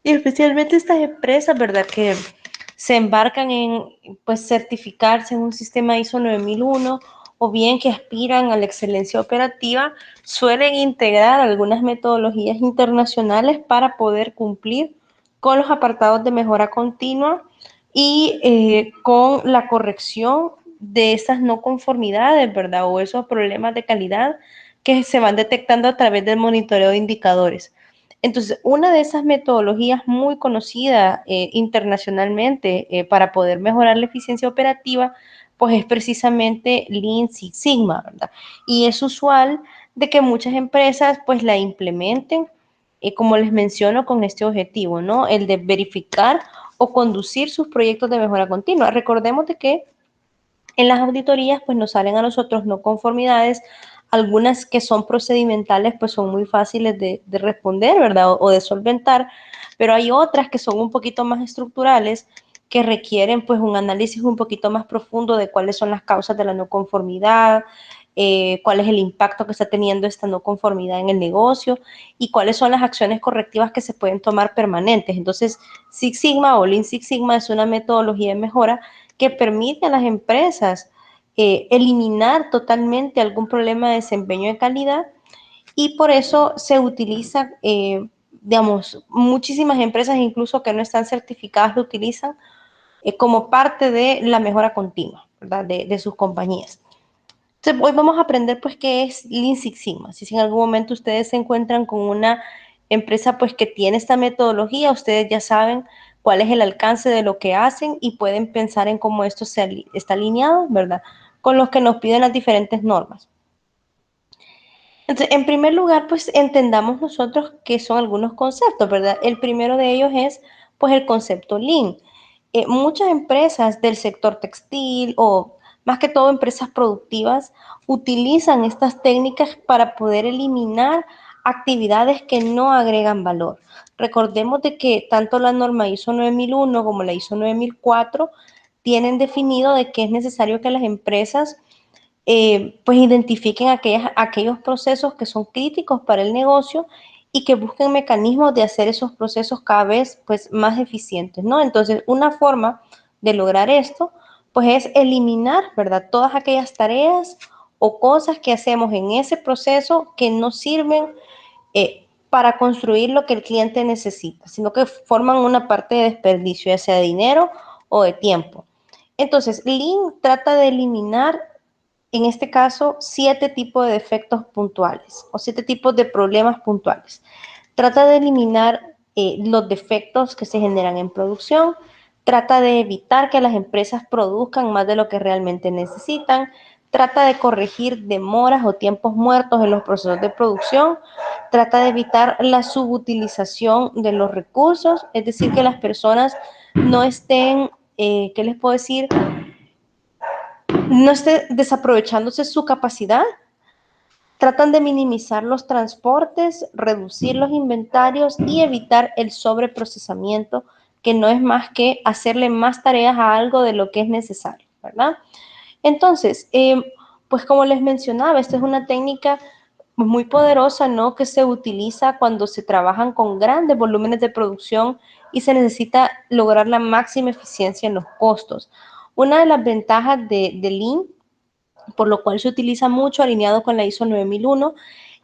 Y especialmente estas empresas, ¿verdad? Que se embarcan en, pues, certificarse en un sistema ISO 9001 o bien que aspiran a la excelencia operativa, suelen integrar algunas metodologías internacionales para poder cumplir con los apartados de mejora continua y con la corrección de esas no conformidades, ¿verdad? O esos problemas de calidad que se van detectando a través del monitoreo de indicadores. Entonces, una de esas metodologías muy conocida internacionalmente para poder mejorar la eficiencia operativa, pues es precisamente Lean Six Sigma, ¿verdad? Y es usual de que muchas empresas pues la implementen, como les menciono, con este objetivo, ¿no? El de verificar o conducir sus proyectos de mejora continua. Recordemos de que en las auditorías, pues nos salen a nosotros no conformidades, algunas que son procedimentales, pues son muy fáciles de responder, ¿verdad? O de solventar, pero hay otras que son un poquito más estructurales, que requieren pues un análisis un poquito más profundo de cuáles son las causas de la no conformidad, cuál es el impacto que está teniendo esta no conformidad en el negocio y cuáles son las acciones correctivas que se pueden tomar permanentes. Entonces, Six Sigma o Lean Six Sigma es una metodología de mejora que permite a las empresas eliminar totalmente algún problema de desempeño de calidad y por eso se utiliza, digamos, muchísimas empresas incluso que no están certificadas lo utilizan como parte de la mejora continua, ¿verdad? De sus compañías. Entonces, hoy vamos a aprender pues qué es Lean Six Sigma. Si en algún momento ustedes se encuentran con una empresa pues que tiene esta metodología, ustedes ya saben cuál es el alcance de lo que hacen y pueden pensar en cómo esto está alineado, ¿verdad? Con los que nos piden las diferentes normas. Entonces, en primer lugar, pues entendamos nosotros qué son algunos conceptos, ¿verdad? El primero de ellos es pues el concepto Lean. Muchas empresas del sector textil o más que todo empresas productivas utilizan estas técnicas para poder eliminar actividades que no agregan valor. Recordemos de que tanto la norma ISO 9001 como la ISO 9004 tienen definido de que es necesario que las empresas pues identifiquen aquellos procesos que son críticos para el negocio y que busquen mecanismos de hacer esos procesos cada vez pues más eficientes, ¿no? Entonces, una forma de lograr esto pues es eliminar, ¿verdad? Todas aquellas tareas o cosas que hacemos en ese proceso que no sirven para construir lo que el cliente necesita, sino que forman una parte de desperdicio, ya sea de dinero o de tiempo. Entonces, Lean trata de eliminar en este caso, 7 tipos de defectos puntuales o 7 tipos de problemas puntuales. Trata de eliminar los defectos que se generan en producción, trata de evitar que las empresas produzcan más de lo que realmente necesitan, trata de corregir demoras o tiempos muertos en los procesos de producción, trata de evitar la subutilización de los recursos, es decir, que las personas no estén, ¿qué les puedo decir? No esté desaprovechándose su capacidad. Tratan de minimizar los transportes, reducir los inventarios y evitar el sobreprocesamiento, que no es más que hacerle más tareas a algo de lo que es necesario, ¿verdad? Entonces, pues como les mencionaba, esta es una técnica muy poderosa, ¿no? Que se utiliza cuando se trabajan con grandes volúmenes de producción y se necesita lograr la máxima eficiencia en los costos. Una de las ventajas de Lean, por lo cual se utiliza mucho alineado con la ISO 9001,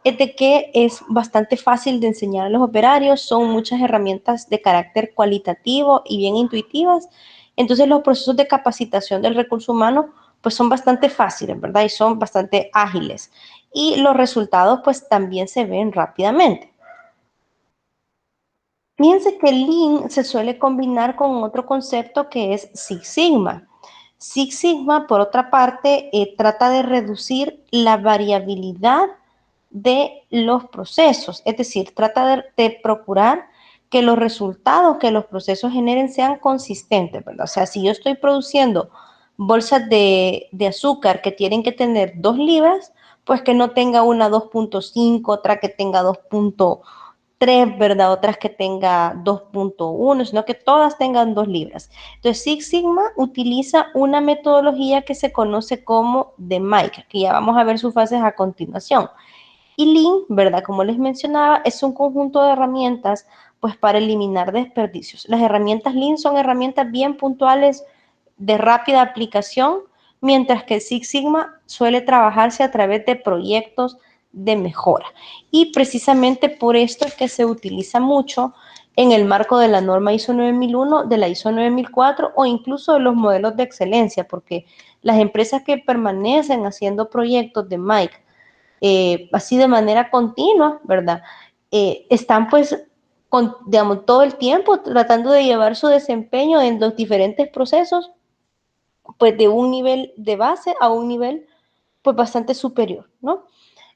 es de que es bastante fácil de enseñar a los operarios, son muchas herramientas de carácter cualitativo y bien intuitivas, entonces los procesos de capacitación del recurso humano pues son bastante fáciles, ¿verdad? Y son bastante ágiles y los resultados pues también se ven rápidamente. Fíjense que Lean se suele combinar con otro concepto que es Six Sigma. Six Sigma, por otra parte, trata de reducir la variabilidad de los procesos, es decir, trata de procurar que los resultados que los procesos generen sean consistentes, ¿verdad? O sea, si yo estoy produciendo bolsas de azúcar que tienen que tener 2 libras, pues que no tenga una 2.5, otra que tenga 2.3, ¿verdad? Otras que tenga 2.1, sino que todas tengan 2 libras. Entonces, Six Sigma utiliza una metodología que se conoce como de Mike, que ya vamos a ver sus fases a continuación. Y Lean, ¿verdad? Como les mencionaba, es un conjunto de herramientas pues para eliminar desperdicios. Las herramientas Lean son herramientas bien puntuales de rápida aplicación, mientras que Six Sigma suele trabajarse a través de proyectos de mejora. Y precisamente por esto es que se utiliza mucho en el marco de la norma ISO 9001, de la ISO 9004 o incluso de los modelos de excelencia, porque las empresas que permanecen haciendo proyectos de MIC así de manera continua, ¿verdad? Están pues, digamos, todo el tiempo tratando de llevar su desempeño en los diferentes procesos, pues de un nivel de base a un nivel pues bastante superior, ¿no?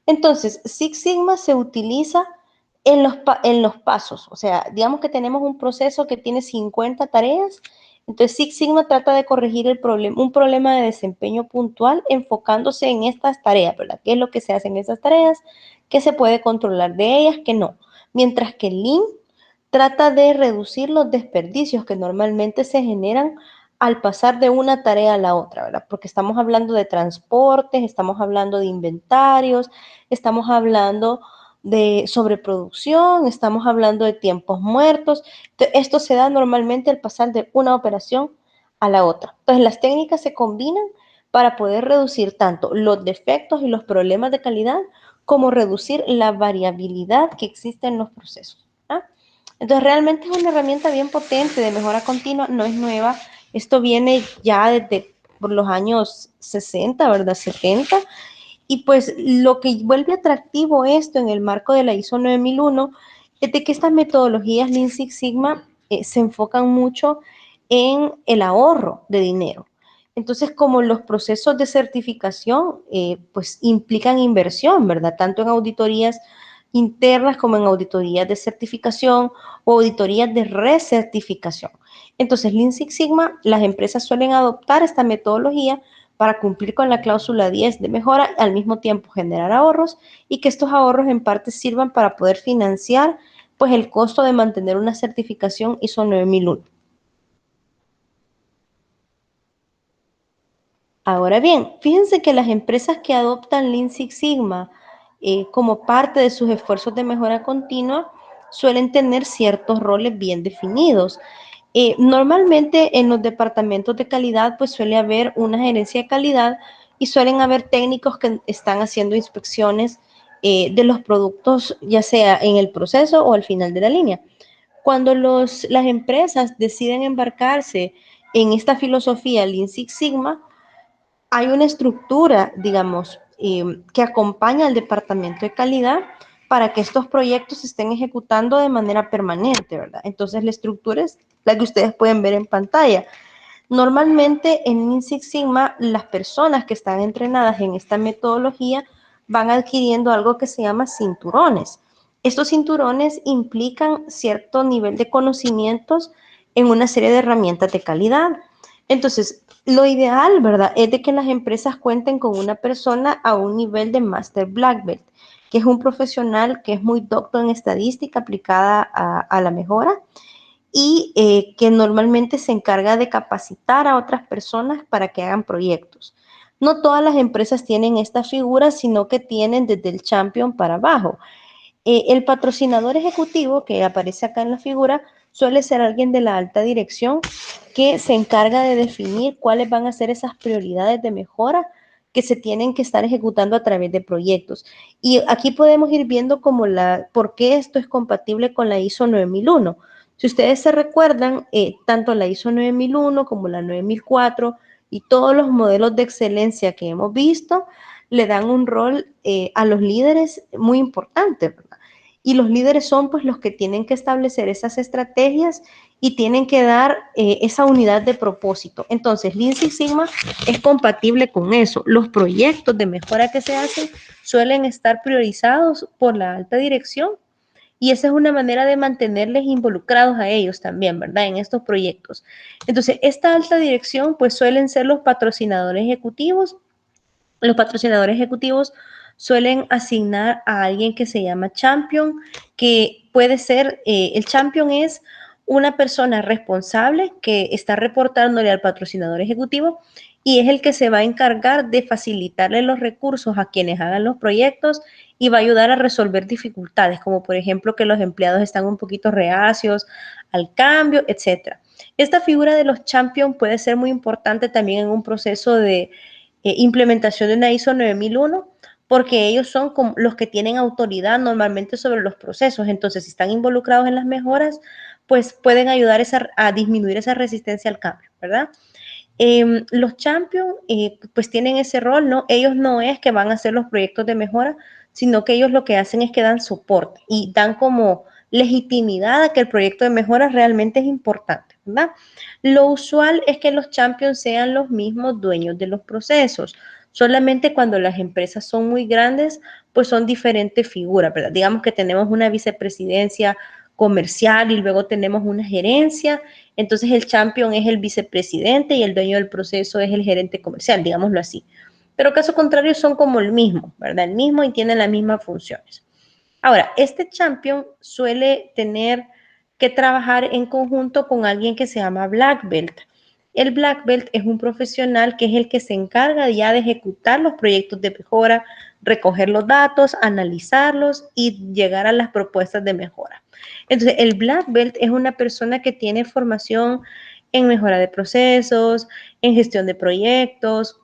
Entonces, Six Sigma se utiliza en los pasos, o sea, digamos que tenemos un proceso que tiene 50 tareas, entonces Six Sigma trata de corregir un problema de desempeño puntual enfocándose en estas tareas, ¿verdad? ¿Qué es lo que se hace en esas tareas? ¿Qué se puede controlar de ellas? ¿Qué no? Mientras que Lean trata de reducir los desperdicios que normalmente se generan al pasar de una tarea a la otra, ¿verdad? Porque estamos hablando de transportes, estamos hablando de inventarios, estamos hablando de sobreproducción, estamos hablando de tiempos muertos. Entonces, esto se da normalmente al pasar de una operación a la otra. Entonces, las técnicas se combinan para poder reducir tanto los defectos y los problemas de calidad como reducir la variabilidad que existe en los procesos. ¿Ah? Entonces, realmente es una herramienta bien potente de mejora continua, no es nueva. Esto viene ya desde por los años 60, ¿verdad? 70. Y pues lo que vuelve atractivo esto en el marco de la ISO 9001 es de que estas metodologías Lean Six Sigma se enfocan mucho en el ahorro de dinero. Entonces, como los procesos de certificación pues implican inversión, ¿verdad? Tanto en auditorías internas como en auditorías de certificación o auditorías de recertificación. Entonces, Lean Six Sigma, las empresas suelen adoptar esta metodología para cumplir con la cláusula 10 de mejora, al mismo tiempo generar ahorros y que estos ahorros en parte sirvan para poder financiar pues el costo de mantener una certificación ISO 9001. Ahora bien, fíjense que las empresas que adoptan Lean Six Sigma como parte de sus esfuerzos de mejora continua suelen tener ciertos roles bien definidos. Normalmente en los departamentos de calidad pues suele haber una gerencia de calidad y suelen haber técnicos que están haciendo inspecciones de los productos, ya sea en el proceso o al final de la línea. Cuando las empresas deciden embarcarse en esta filosofía Lean Six Sigma, hay una estructura, digamos, que acompaña al departamento de calidad para que estos proyectos se estén ejecutando de manera permanente, ¿verdad? Entonces, la estructura es la que ustedes pueden ver en pantalla. Normalmente en Lean Six Sigma, las personas que están entrenadas en esta metodología van adquiriendo algo que se llama cinturones. Estos cinturones implican cierto nivel de conocimientos en una serie de herramientas de calidad. Entonces, lo ideal, ¿verdad?, es de que las empresas cuenten con una persona a un nivel de Master Black Belt, que es un profesional que es muy docto en estadística aplicada a la mejora y que normalmente se encarga de capacitar a otras personas para que hagan proyectos. No todas las empresas tienen esta figura, sino que tienen desde el champion para abajo. El patrocinador ejecutivo que aparece acá en la figura suele ser alguien de la alta dirección que se encarga de definir cuáles van a ser esas prioridades de mejora que se tienen que estar ejecutando a través de proyectos. Y aquí podemos ir viendo por qué esto es compatible con la ISO 9001. Si ustedes se recuerdan, tanto la ISO 9001 como la 9004 y todos los modelos de excelencia que hemos visto le dan un rol a los líderes muy importante, ¿verdad? Y los líderes son pues los que tienen que establecer esas estrategias y tienen que dar esa unidad de propósito. Entonces, Lean Six Sigma es compatible con eso. Los proyectos de mejora que se hacen suelen estar priorizados por la alta dirección y esa es una manera de mantenerles involucrados a ellos también, ¿verdad? En estos proyectos. Entonces, esta alta dirección pues suelen ser los patrocinadores ejecutivos. Los patrocinadores ejecutivos suelen asignar a alguien que se llama champion, que puede ser, el champion es una persona responsable que está reportándole al patrocinador ejecutivo y es el que se va a encargar de facilitarle los recursos a quienes hagan los proyectos y va a ayudar a resolver dificultades, como por ejemplo que los empleados están un poquito reacios al cambio, etcétera. Esta figura de los champions puede ser muy importante también en un proceso de implementación de una ISO 9001, porque ellos son como los que tienen autoridad normalmente sobre los procesos. Entonces, si están involucrados en las mejoras, pues pueden ayudar a disminuir esa resistencia al cambio, ¿verdad? Los champions pues tienen ese rol, ¿no? Ellos no es que van a hacer los proyectos de mejora, sino que ellos lo que hacen es que dan soporte y dan como legitimidad a que el proyecto de mejora realmente es importante, ¿verdad? Lo usual es que los champions sean los mismos dueños de los procesos. Solamente cuando las empresas son muy grandes, pues son diferentes figuras, ¿verdad? Digamos que tenemos una vicepresidencia comercial y luego tenemos una gerencia. Entonces el champion es el vicepresidente y el dueño del proceso es el gerente comercial, digámoslo así. Pero caso contrario son como el mismo, ¿verdad? El mismo y tienen las mismas funciones. Ahora, este champion suele tener que trabajar en conjunto con alguien que se llama Black Belt. El Black Belt es un profesional que es el que se encarga ya de ejecutar los proyectos de mejora, recoger los datos, analizarlos y llegar a las propuestas de mejora. Entonces, el Black Belt es una persona que tiene formación en mejora de procesos, en gestión de proyectos,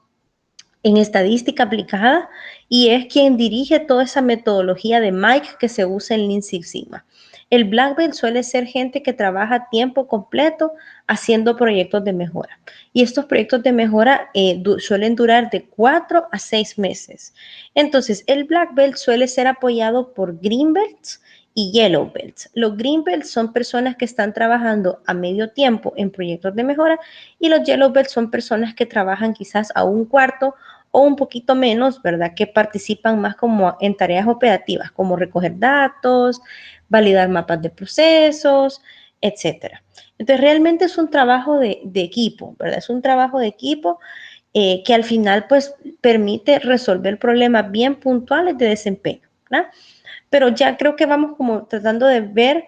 en estadística aplicada y es quien dirige toda esa metodología de Mike que se usa en Lean Six Sigma. El Black Belt suele ser gente que trabaja a tiempo completo haciendo proyectos de mejora. Y estos proyectos de mejora suelen durar de 4 a 6 meses. Entonces, el Black Belt suele ser apoyado por Green Belts y Yellow Belts. Los Green Belts son personas que están trabajando a medio tiempo en proyectos de mejora y los Yellow Belts son personas que trabajan quizás a un cuarto o un poquito menos, ¿verdad? Que participan más como en tareas operativas, como recoger datos, validar mapas de procesos, etcétera. Entonces, realmente es un trabajo de equipo, ¿verdad? Es un trabajo de equipo que al final, pues, permite resolver problemas bien puntuales de desempeño, ¿verdad? Pero ya creo que vamos como tratando de ver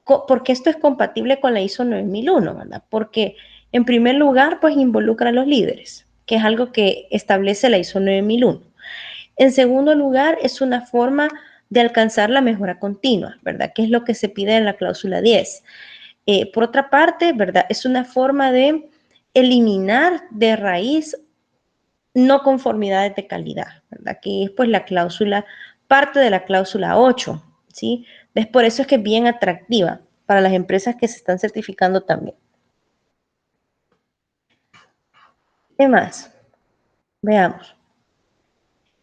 por qué esto es compatible con la ISO 9001, ¿verdad? Porque en primer lugar, pues involucra a los líderes, que es algo que establece la ISO 9001. En segundo lugar, es una forma de alcanzar la mejora continua, ¿verdad? Que es lo que se pide en la cláusula 10. Por otra parte, ¿verdad? Es una forma de eliminar de raíz no conformidades de calidad, ¿verdad? Que es pues la cláusula, parte de la cláusula 8, ¿sí? ¿Ves? Por eso es que es bien atractiva para las empresas que se están certificando también. ¿Qué más? Veamos.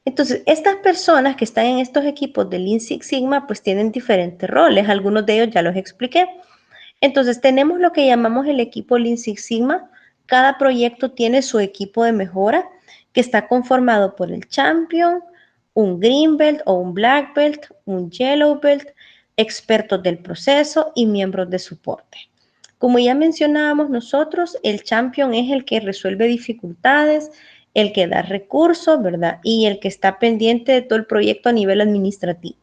Entonces, estas personas que están en estos equipos de Lean Six Sigma, pues tienen diferentes roles. Algunos de ellos ya los expliqué. Entonces, tenemos lo que llamamos el equipo Lean Six Sigma. Cada proyecto tiene su equipo de mejora que está conformado por el champion, un green belt o un black belt, un yellow belt, expertos del proceso y miembros de soporte. Como ya mencionábamos nosotros, el champion es el que resuelve dificultades, el que da recursos, ¿verdad? Y el que está pendiente de todo el proyecto a nivel administrativo.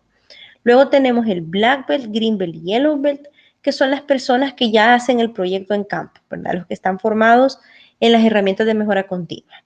Luego tenemos el Black Belt, Green Belt y Yellow Belt, que son las personas que ya hacen el proyecto en campo, ¿verdad? Los que están formados en las herramientas de mejora continua.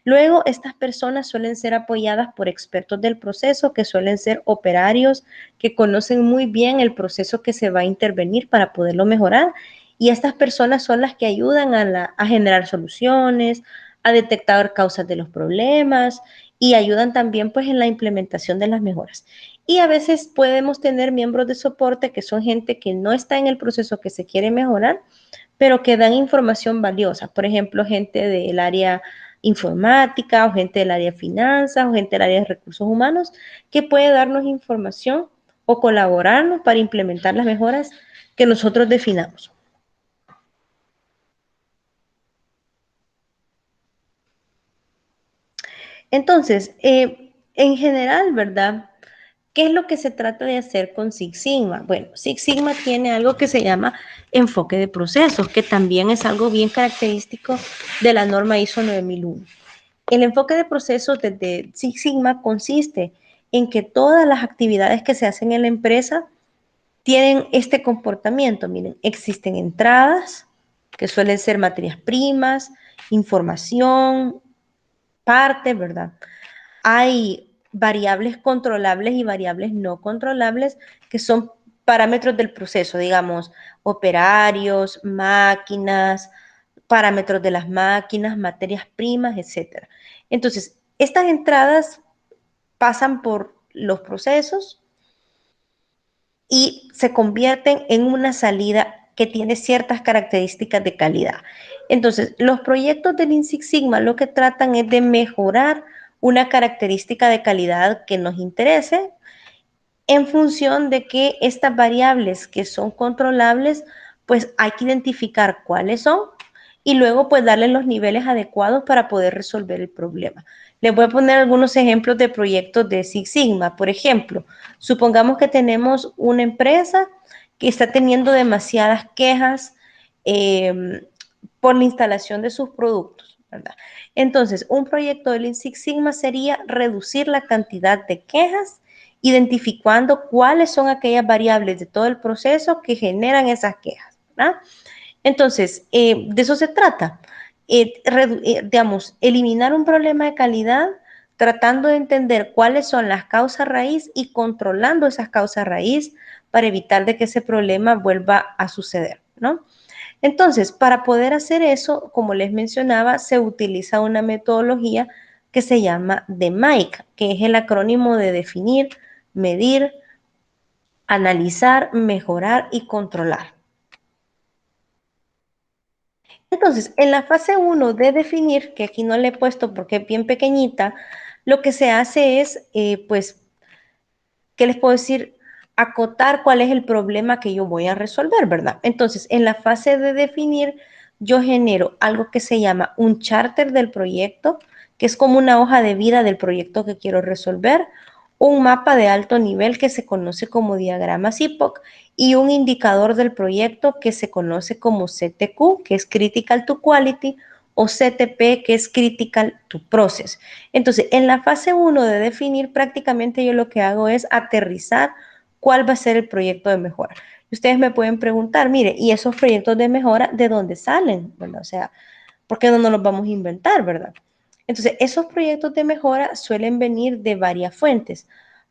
Luego, estas personas suelen ser apoyadas por expertos del proceso, que suelen ser operarios que conocen muy bien el proceso que se va a intervenir para poderlo mejorar. Y estas personas son las que ayudan a generar soluciones, a detectar causas de los problemas y ayudan también pues en la implementación de las mejoras. Y a veces podemos tener miembros de soporte que son gente que no está en el proceso que se quiere mejorar, pero que dan información valiosa. Por ejemplo, gente del área informática o gente del área de finanzas o gente del área de recursos humanos que puede darnos información o colaborarnos para implementar las mejoras que nosotros definamos. Entonces, en general, ¿verdad? ¿Qué es lo que se trata de hacer con Six Sigma? Bueno, Six Sigma tiene algo que se llama enfoque de procesos, que también es algo bien característico de la norma ISO 9001. El enfoque de procesos desde Six Sigma consiste en que todas las actividades que se hacen en la empresa tienen este comportamiento. Miren, existen entradas, que suelen ser materias primas, información, partes, ¿verdad? Hay variables controlables y variables no controlables, que son parámetros del proceso, digamos, operarios, máquinas, parámetros de las máquinas, materias primas, etcétera. Entonces, estas entradas pasan por los procesos y se convierten en una salida que tiene ciertas características de calidad. Entonces, los proyectos del Lean Six Sigma lo que tratan es de mejorar una característica de calidad que nos interese en función de que estas variables que son controlables, pues hay que identificar cuáles son y luego pues darle los niveles adecuados para poder resolver el problema. Les voy a poner algunos ejemplos de proyectos de Six Sigma. Por ejemplo, supongamos que tenemos una empresa que está teniendo demasiadas quejas por la instalación de sus productos, ¿verdad? Entonces, un proyecto de Lean Six Sigma sería reducir la cantidad de quejas, identificando cuáles son aquellas variables de todo el proceso que generan esas quejas, ¿verdad? Entonces, de eso se trata. Digamos, eliminar un problema de calidad tratando de entender cuáles son las causas raíz y controlando esas causas raíz para evitar de que ese problema vuelva a suceder, ¿no? Entonces, para poder hacer eso, como les mencionaba, se utiliza una metodología que se llama DMAIC, que es el acrónimo de definir, medir, analizar, mejorar y controlar. Entonces, en la fase 1 de definir, que aquí no le he puesto porque es bien pequeñita, lo que se hace es, pues, ¿qué les puedo decir? Acotar cuál es el problema que yo voy a resolver, ¿verdad? Entonces, en la fase de definir, yo genero algo que se llama un charter del proyecto, que es como una hoja de vida del proyecto que quiero resolver, un mapa de alto nivel que se conoce como diagrama CIPOC y un indicador del proyecto que se conoce como CTQ, que es Critical to Quality, o CTP, que es Critical to Process. Entonces, en la fase 1 de definir, prácticamente yo lo que hago es aterrizar cuál va a ser el proyecto de mejora. Ustedes me pueden preguntar, mire, ¿y esos proyectos de mejora de dónde salen? ¿Verdad? O sea, ¿por qué no nos los vamos a inventar, verdad? Entonces, esos proyectos de mejora suelen venir de varias fuentes.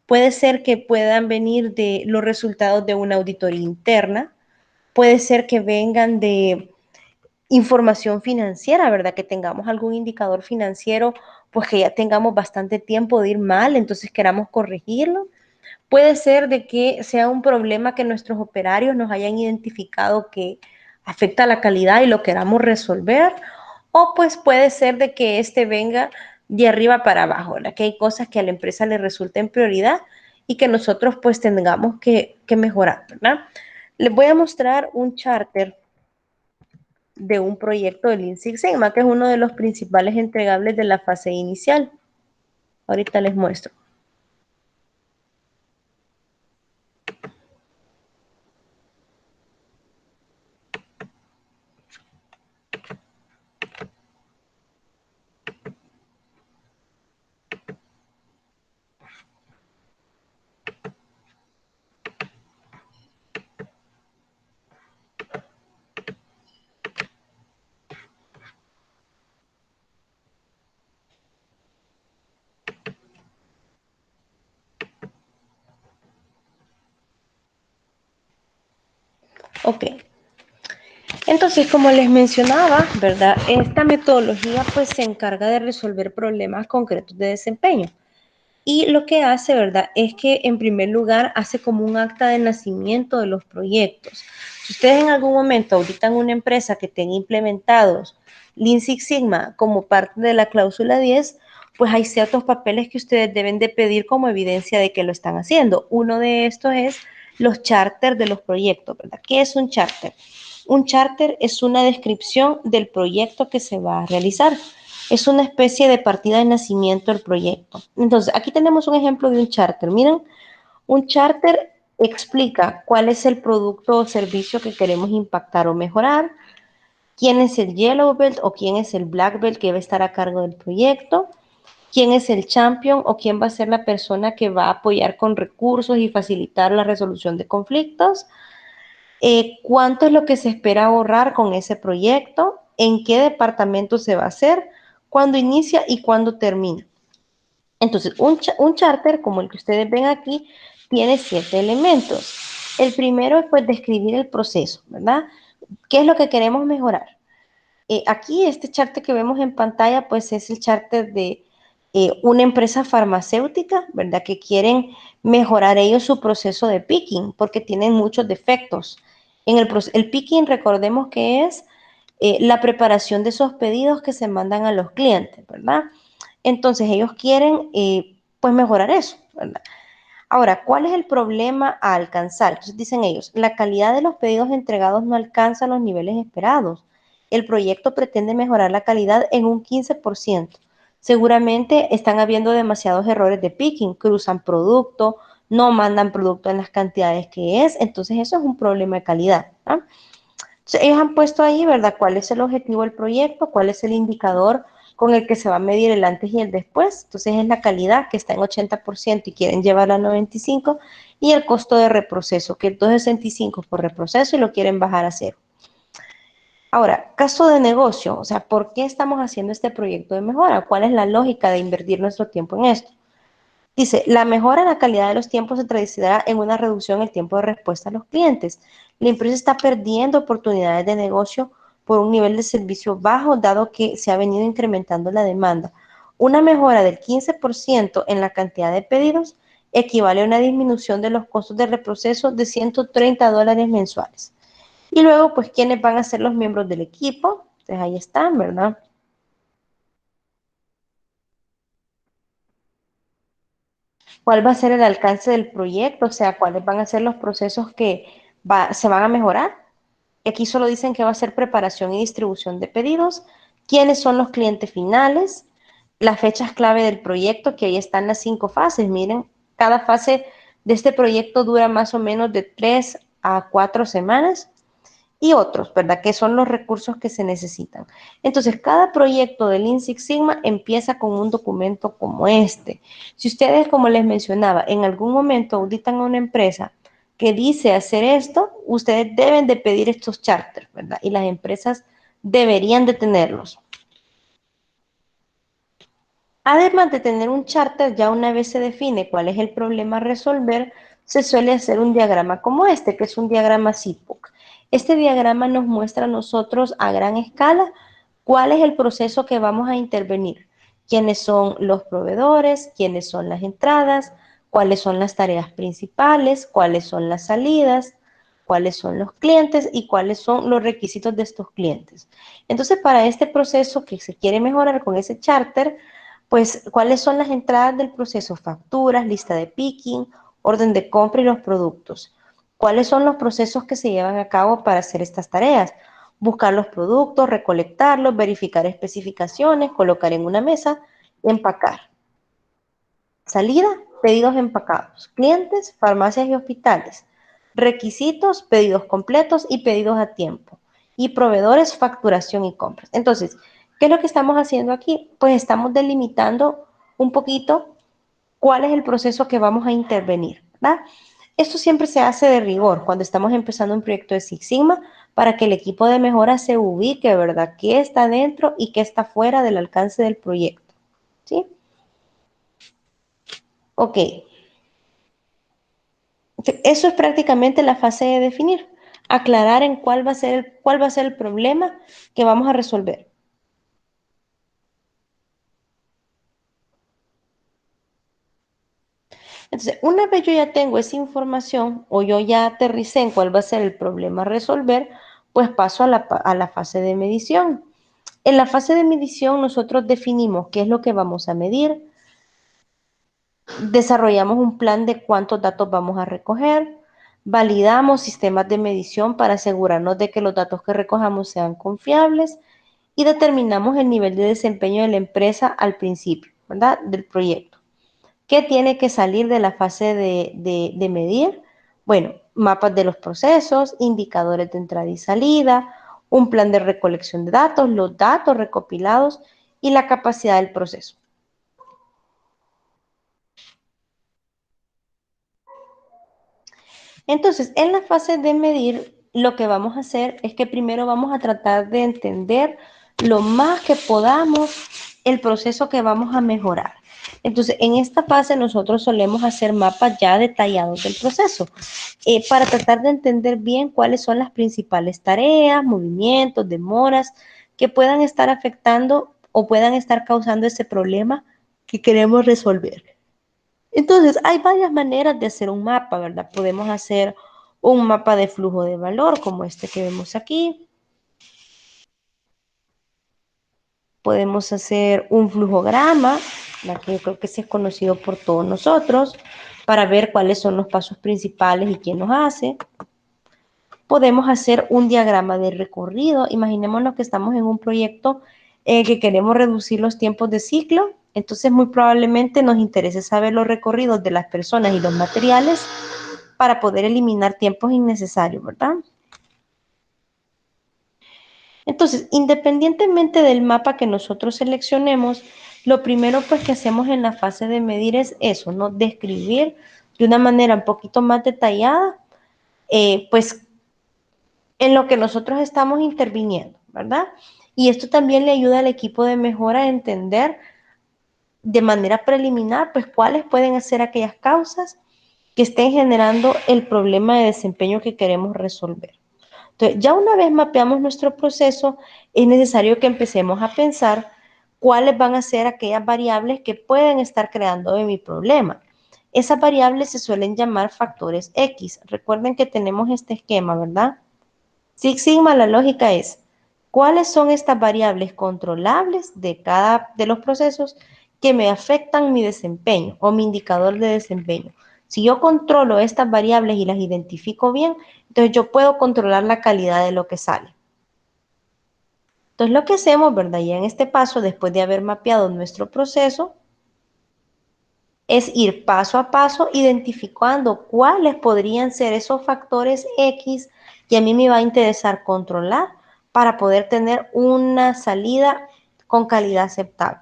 Puede ser que puedan venir de los resultados de una auditoría interna, puede ser que vengan de información financiera, ¿verdad? Que tengamos algún indicador financiero, pues que ya tengamos bastante tiempo de ir mal, entonces queramos corregirlo. Puede ser de que sea un problema que nuestros operarios nos hayan identificado que afecta la calidad y lo queramos resolver, o pues puede ser de que este venga de arriba para abajo, ¿verdad? Que hay cosas que a la empresa le resulten prioridad y que nosotros pues tengamos que mejorar, ¿verdad? Les voy a mostrar un charter de un proyecto de Lean Six Sigma, que es uno de los principales entregables de la fase inicial. Ahorita les muestro. Ok. Entonces, como les mencionaba, ¿verdad? Esta metodología pues se encarga de resolver problemas concretos de desempeño. Y lo que hace, ¿verdad? Es que en primer lugar hace como un acta de nacimiento de los proyectos. Si ustedes en algún momento auditan una empresa que tenga implementados Lean Six Sigma como parte de la cláusula 10, pues hay ciertos papeles que ustedes deben de pedir como evidencia de que lo están haciendo. Uno de estos es los charters de los proyectos, ¿verdad? ¿Qué es un charter? Un charter es una descripción del proyecto que se va a realizar. Es una especie de partida de nacimiento del proyecto. Entonces, aquí tenemos un ejemplo de un charter. Miren, un charter explica cuál es el producto o servicio que queremos impactar o mejorar, quién es el Yellow Belt o quién es el Black Belt que va a estar a cargo del proyecto, quién es el champion o quién va a ser la persona que va a apoyar con recursos y facilitar la resolución de conflictos, cuánto es lo que se espera ahorrar con ese proyecto, en qué departamento se va a hacer, cuándo inicia y cuándo termina. Entonces, un charter, como el que ustedes ven aquí, tiene 7 elementos. El primero es pues describir el proceso, ¿verdad? ¿Qué es lo que queremos mejorar? Aquí este charter que vemos en pantalla pues es el charter de una empresa farmacéutica, ¿verdad? Que quieren mejorar ellos su proceso de picking porque tienen muchos defectos. El picking, recordemos que es la preparación de esos pedidos que se mandan a los clientes, ¿verdad? Entonces ellos quieren pues mejorar eso, ¿verdad? Ahora, ¿cuál es el problema a alcanzar? Entonces dicen ellos, la calidad de los pedidos entregados no alcanza los niveles esperados. El proyecto pretende mejorar la calidad en un 15%. Seguramente están habiendo demasiados errores de picking, cruzan producto, no mandan producto en las cantidades que es, entonces eso es un problema de calidad, ¿no? Ellos han puesto ahí, ¿verdad? ¿Cuál es el objetivo del proyecto? ¿Cuál es el indicador con el que se va a medir el antes y el después? Entonces es la calidad que está en 80% y quieren llevarla a 95%, y el costo de reproceso, que es 2,65 por reproceso y lo quieren bajar a cero. Ahora, caso de negocio, o sea, ¿por qué estamos haciendo este proyecto de mejora? ¿Cuál es la lógica de invertir nuestro tiempo en esto? Dice, la mejora en la calidad de los tiempos se traducirá en una reducción en el tiempo de respuesta a los clientes. La empresa está perdiendo oportunidades de negocio por un nivel de servicio bajo, dado que se ha venido incrementando la demanda. Una mejora del 15% en la cantidad de pedidos equivale a una disminución de los costos de reproceso de $130 mensuales. Y luego, pues, ¿quiénes van a ser los miembros del equipo? Entonces, ahí están, ¿verdad? ¿Cuál va a ser el alcance del proyecto? O sea, ¿cuáles van a ser los procesos que se van a mejorar? Aquí solo dicen que va a ser preparación y distribución de pedidos, quiénes son los clientes finales, las fechas clave del proyecto, que ahí están las 5 fases. Miren, cada fase de este proyecto dura más o menos de 3 a 4 semanas, y otros, ¿verdad? Que son los recursos que se necesitan. Entonces, cada proyecto del Lean Six Sigma empieza con un documento como este. Si ustedes, como les mencionaba, en algún momento auditan a una empresa que dice hacer esto, ustedes deben de pedir estos charters, ¿verdad? Y las empresas deberían de tenerlos. Además de tener un charter, ya una vez se define cuál es el problema a resolver, se suele hacer un diagrama como este, que es un diagrama SIPOC. Este diagrama nos muestra a nosotros a gran escala cuál es el proceso que vamos a intervenir, quiénes son los proveedores, quiénes son las entradas, cuáles son las tareas principales, cuáles son las salidas, cuáles son los clientes y cuáles son los requisitos de estos clientes. Entonces, para este proceso que se quiere mejorar con ese charter, pues, ¿cuáles son las entradas del proceso? Facturas, lista de picking, orden de compra y los productos. ¿Cuáles son los procesos que se llevan a cabo para hacer estas tareas? Buscar los productos, recolectarlos, verificar especificaciones, colocar en una mesa, empacar. Salida, pedidos empacados. Clientes, farmacias y hospitales. Requisitos, pedidos completos y pedidos a tiempo. Y proveedores, facturación y compras. Entonces, ¿qué es lo que estamos haciendo aquí? Pues estamos delimitando un poquito cuál es el proceso que vamos a intervenir, ¿verdad? Esto siempre se hace de rigor cuando estamos empezando un proyecto de Six Sigma para que el equipo de mejora se ubique, ¿verdad? ¿Qué está dentro y qué está fuera del alcance del proyecto? ¿Sí? Ok, eso es prácticamente la fase de definir, aclarar en cuál va a ser el problema que vamos a resolver. Entonces, una vez yo ya tengo esa información o yo ya aterricé en cuál va a ser el problema a resolver, pues paso a la fase de medición. En la fase de medición nosotros definimos qué es lo que vamos a medir, desarrollamos un plan de cuántos datos vamos a recoger, validamos sistemas de medición para asegurarnos de que los datos que recojamos sean confiables y determinamos el nivel de desempeño de la empresa al principio, ¿verdad? Del proyecto. ¿Qué tiene que salir de la fase de medir? Bueno, mapas de los procesos, indicadores de entrada y salida, un plan de recolección de datos, los datos recopilados y la capacidad del proceso. Entonces, en la fase de medir, lo que vamos a hacer es que primero vamos a tratar de entender lo más que podamos el proceso que vamos a mejorar. Entonces, en esta fase nosotros solemos hacer mapas ya detallados del proceso para tratar de entender bien cuáles son las principales tareas, movimientos, demoras que puedan estar afectando o puedan estar causando ese problema que queremos resolver. Entonces, hay varias maneras de hacer un mapa, ¿verdad? Podemos hacer un mapa de flujo de valor, como este que vemos aquí. Podemos hacer un flujograma, la que yo creo que sí es conocido por todos nosotros, para ver cuáles son los pasos principales y quién los hace. Podemos hacer un diagrama de recorrido. Imaginémonos que estamos en un proyecto que queremos reducir los tiempos de ciclo. Entonces, muy probablemente nos interese saber los recorridos de las personas y los materiales para poder eliminar tiempos innecesarios, ¿verdad? Entonces, independientemente del mapa que nosotros seleccionemos, lo primero pues que hacemos en la fase de medir es eso, ¿no? Describir de una manera un poquito más detallada, pues en lo que nosotros estamos interviniendo, ¿verdad? Y esto también le ayuda al equipo de mejora a entender de manera preliminar, pues cuáles pueden ser aquellas causas que estén generando el problema de desempeño que queremos resolver. Entonces, ya una vez mapeamos nuestro proceso, es necesario que empecemos a pensar cuáles van a ser aquellas variables que pueden estar creando de mi problema. Esas variables se suelen llamar factores X. Recuerden que tenemos este esquema, ¿verdad? Six Sigma, la lógica es, ¿cuáles son estas variables controlables de cada de los procesos que me afectan mi desempeño o mi indicador de desempeño? Si yo controlo estas variables y las identifico bien, entonces yo puedo controlar la calidad de lo que sale. Entonces lo que hacemos, ¿verdad? Ya en este paso, después de haber mapeado nuestro proceso, es ir paso a paso identificando cuáles podrían ser esos factores X que a mí me va a interesar controlar para poder tener una salida con calidad aceptable.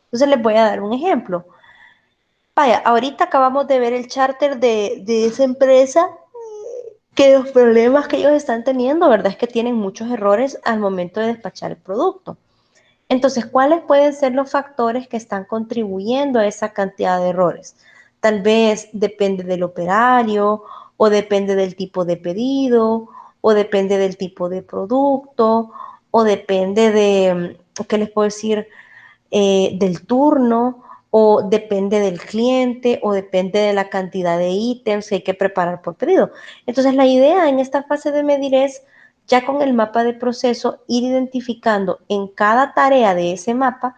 Entonces les voy a dar un ejemplo. Vaya, ahorita acabamos de ver el charter de esa empresa que los problemas que ellos están teniendo, ¿verdad? Es que tienen muchos errores al momento de despachar el producto. Entonces, ¿cuáles pueden ser los factores que están contribuyendo a esa cantidad de errores? Tal vez depende del operario, o depende del tipo de pedido, o depende del tipo de producto, o depende de, ¿qué les puedo decir? Del turno, o depende del cliente, o depende de la cantidad de ítems que hay que preparar por pedido. Entonces, la idea en esta fase de medir es, ya con el mapa de proceso, ir identificando en cada tarea de ese mapa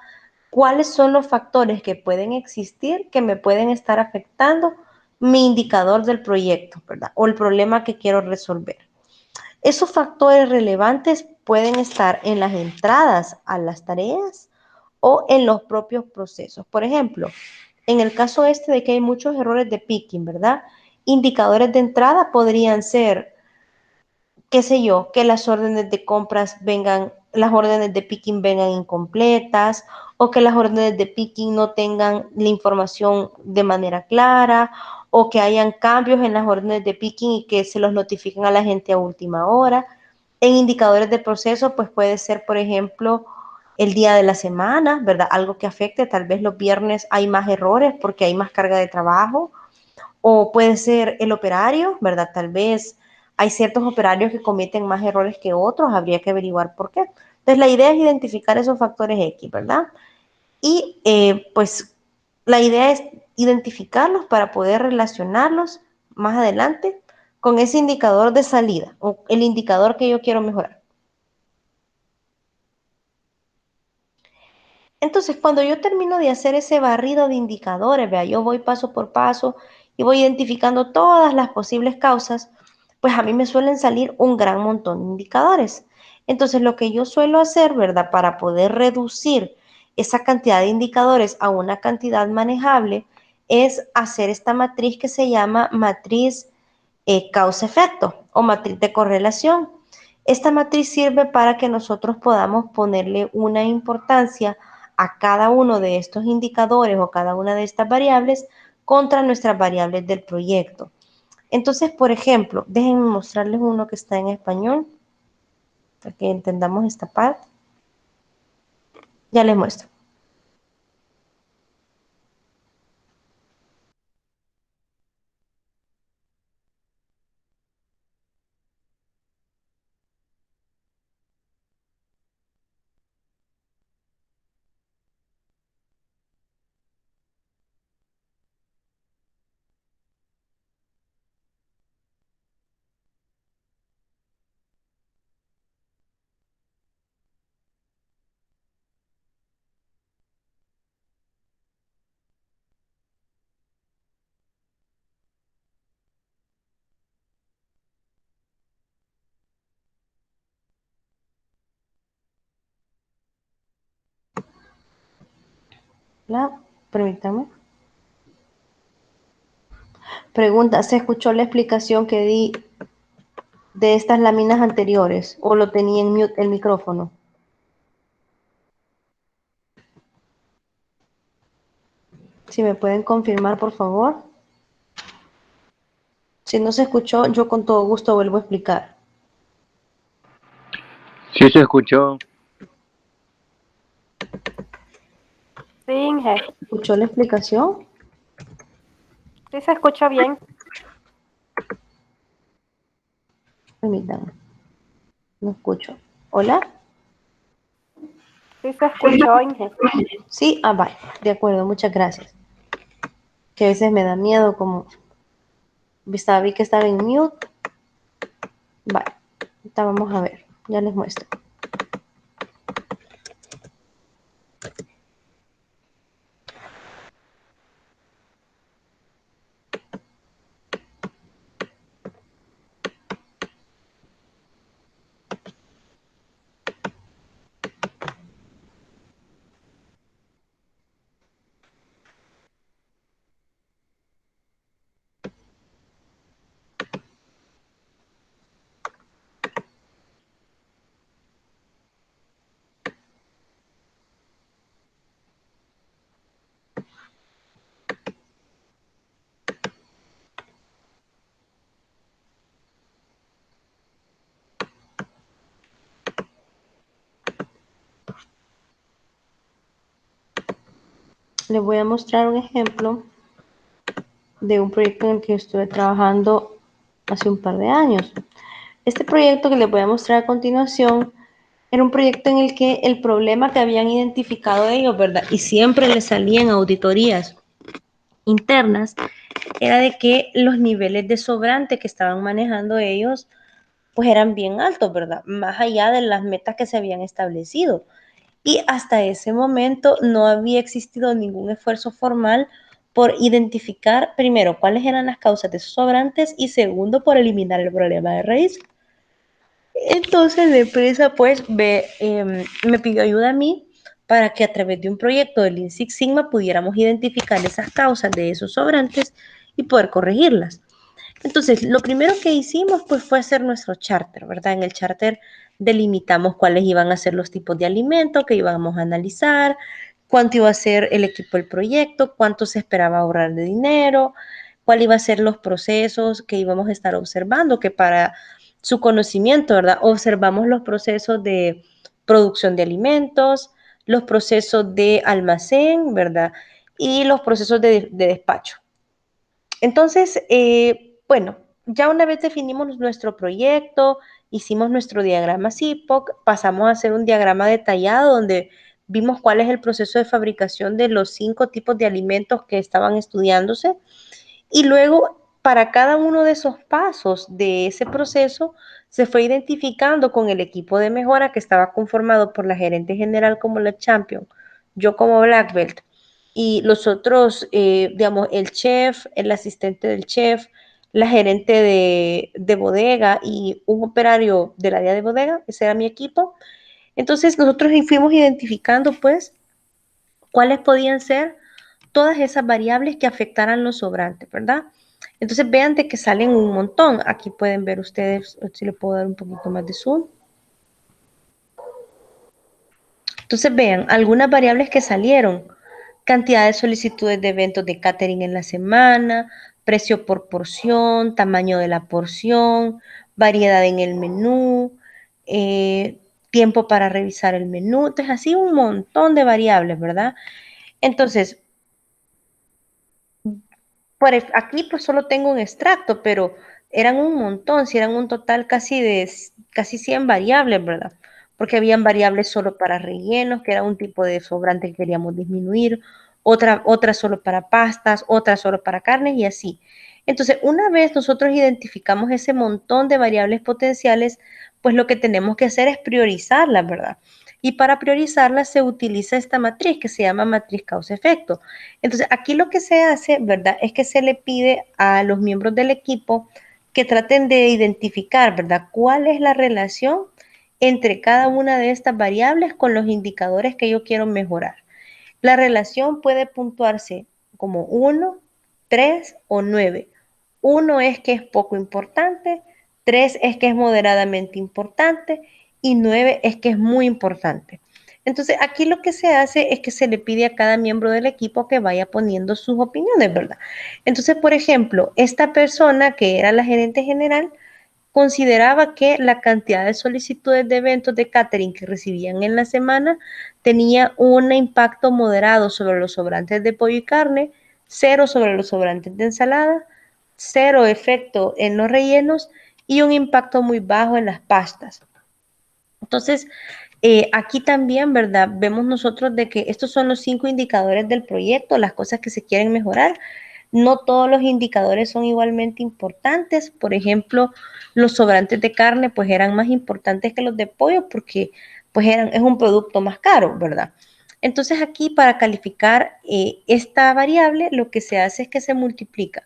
cuáles son los factores que pueden existir que me pueden estar afectando mi indicador del proyecto, ¿verdad? O el problema que quiero resolver. Esos factores relevantes pueden estar en las entradas a las tareas o en los propios procesos. Por ejemplo, en el caso este de que hay muchos errores de picking, ¿verdad? Indicadores de entrada podrían ser, qué sé yo, que las órdenes de compras vengan, las órdenes de picking vengan incompletas o que las órdenes de picking no tengan la información de manera clara o que hayan cambios en las órdenes de picking y que se los notifiquen a la gente a última hora. En indicadores de proceso, pues puede ser, por ejemplo, el día de la semana, ¿verdad? Algo que afecte, tal vez los viernes hay más errores porque hay más carga de trabajo o puede ser el operario, ¿verdad? Tal vez hay ciertos operarios que cometen más errores que otros, habría que averiguar por qué. Entonces, la idea es identificar esos factores X, ¿verdad? Y pues la idea es identificarlos para poder relacionarlos más adelante con ese indicador de salida o el indicador que yo quiero mejorar. Entonces, cuando yo termino de hacer ese barrido de indicadores, vea, yo voy paso por paso y voy identificando todas las posibles causas, pues a mí me suelen salir un gran montón de indicadores. Entonces, lo que yo suelo hacer, ¿verdad? Para poder reducir esa cantidad de indicadores a una cantidad manejable, es hacer esta matriz que se llama matriz causa-efecto o matriz de correlación. Esta matriz sirve para que nosotros podamos ponerle una importancia a cada uno de estos indicadores o cada una de estas variables contra nuestras variables del proyecto. Entonces, por ejemplo, déjenme mostrarles uno que está en español para que entendamos esta parte. Ya les muestro. Permítame. Pregunta, ¿se escuchó la explicación que di de estas láminas anteriores o lo tenía en mute el micrófono? Si me pueden confirmar, por favor. Si no se escuchó, yo con todo gusto vuelvo a explicar. Sí se escuchó. Sí, Inge. ¿Escuchó la explicación? Sí se escucha bien. Permítame. No escucho. ¿Hola? Sí se escuchó, Inge. Sí, vale. De acuerdo, muchas gracias. Que a veces me da miedo, como vi que estaba en mute. Vale. Ahorita vamos a ver. Ya les muestro. Les voy a mostrar un ejemplo de un proyecto en el que estuve trabajando hace un par de años. Este proyecto que les voy a mostrar a continuación era un proyecto en el que el problema que habían identificado ellos, ¿verdad? Y siempre les salían auditorías internas, era de que los niveles de sobrante que estaban manejando ellos, pues eran bien altos, ¿verdad? Más allá de las metas que se habían establecido. Y hasta ese momento no había existido ningún esfuerzo formal por identificar, primero, cuáles eran las causas de esos sobrantes y segundo, por eliminar el problema de raíz. Entonces la empresa pues me pidió ayuda a mí para que a través de un proyecto del Lean Six Sigma pudiéramos identificar esas causas de esos sobrantes y poder corregirlas. Entonces, lo primero que hicimos pues fue hacer nuestro charter, ¿verdad? En el charter delimitamos cuáles iban a ser los tipos de alimentos que íbamos a analizar, cuánto iba a ser el equipo del proyecto, cuánto se esperaba ahorrar de dinero, cuál iba a ser los procesos que íbamos a estar observando, que para su conocimiento, ¿verdad? Observamos los procesos de producción de alimentos, los procesos de almacén, ¿verdad? Y los procesos de despacho. Entonces, bueno, ya una vez definimos nuestro proyecto, hicimos nuestro diagrama CIPOC, pasamos a hacer un diagrama detallado donde vimos cuál es el proceso de fabricación de los 5 tipos de alimentos que estaban estudiándose y luego para cada uno de esos pasos de ese proceso se fue identificando con el equipo de mejora que estaba conformado por la gerente general como la champion, yo como black belt y los otros, digamos, el chef, el asistente del chef, la gerente de bodega y un operario del área de bodega, ese era mi equipo. Entonces nosotros fuimos identificando pues cuáles podían ser todas esas variables que afectaran los sobrantes, ¿verdad? Entonces vean de que salen un montón. Aquí pueden ver ustedes, si le puedo dar un poquito más de zoom. Entonces vean, algunas variables que salieron. Cantidad de solicitudes de eventos de catering en la semana, precio por porción, tamaño de la porción, variedad en el menú, tiempo para revisar el menú. Entonces así un montón de variables, ¿verdad? Entonces, aquí pues solo tengo un extracto, pero eran un montón, si eran un total casi de casi 100 variables, ¿verdad? Porque habían variables solo para rellenos, que era un tipo de sobrante que queríamos disminuir, otra solo para pastas, otra solo para carnes y así. Entonces, una vez nosotros identificamos ese montón de variables potenciales, pues lo que tenemos que hacer es priorizarlas, ¿verdad? Y para priorizarlas se utiliza esta matriz que se llama matriz causa-efecto. Entonces, aquí lo que se hace, ¿verdad? Es que se le pide a los miembros del equipo que traten de identificar, ¿verdad? ¿Cuál es la relación entre cada una de estas variables con los indicadores que yo quiero mejorar? La relación puede puntuarse como 1, 3 o 9. 1 es que es poco importante, 3 es que es moderadamente importante y 9 es que es muy importante. Entonces, aquí lo que se hace es que se le pide a cada miembro del equipo que vaya poniendo sus opiniones, ¿verdad? Entonces, por ejemplo, esta persona que era la gerente general consideraba que la cantidad de solicitudes de eventos de catering que recibían en la semana tenía un impacto moderado sobre los sobrantes de pollo y carne, cero sobre los sobrantes de ensalada, cero efecto en los rellenos y un impacto muy bajo en las pastas. Entonces, aquí también, ¿verdad? Vemos nosotros de que estos son los 5 indicadores del proyecto, las cosas que se quieren mejorar. No todos los indicadores son igualmente importantes. Por ejemplo, los sobrantes de carne pues eran más importantes que los de pollo porque pues es un producto más caro, ¿verdad? Entonces aquí para calificar esta variable lo que se hace es que se multiplica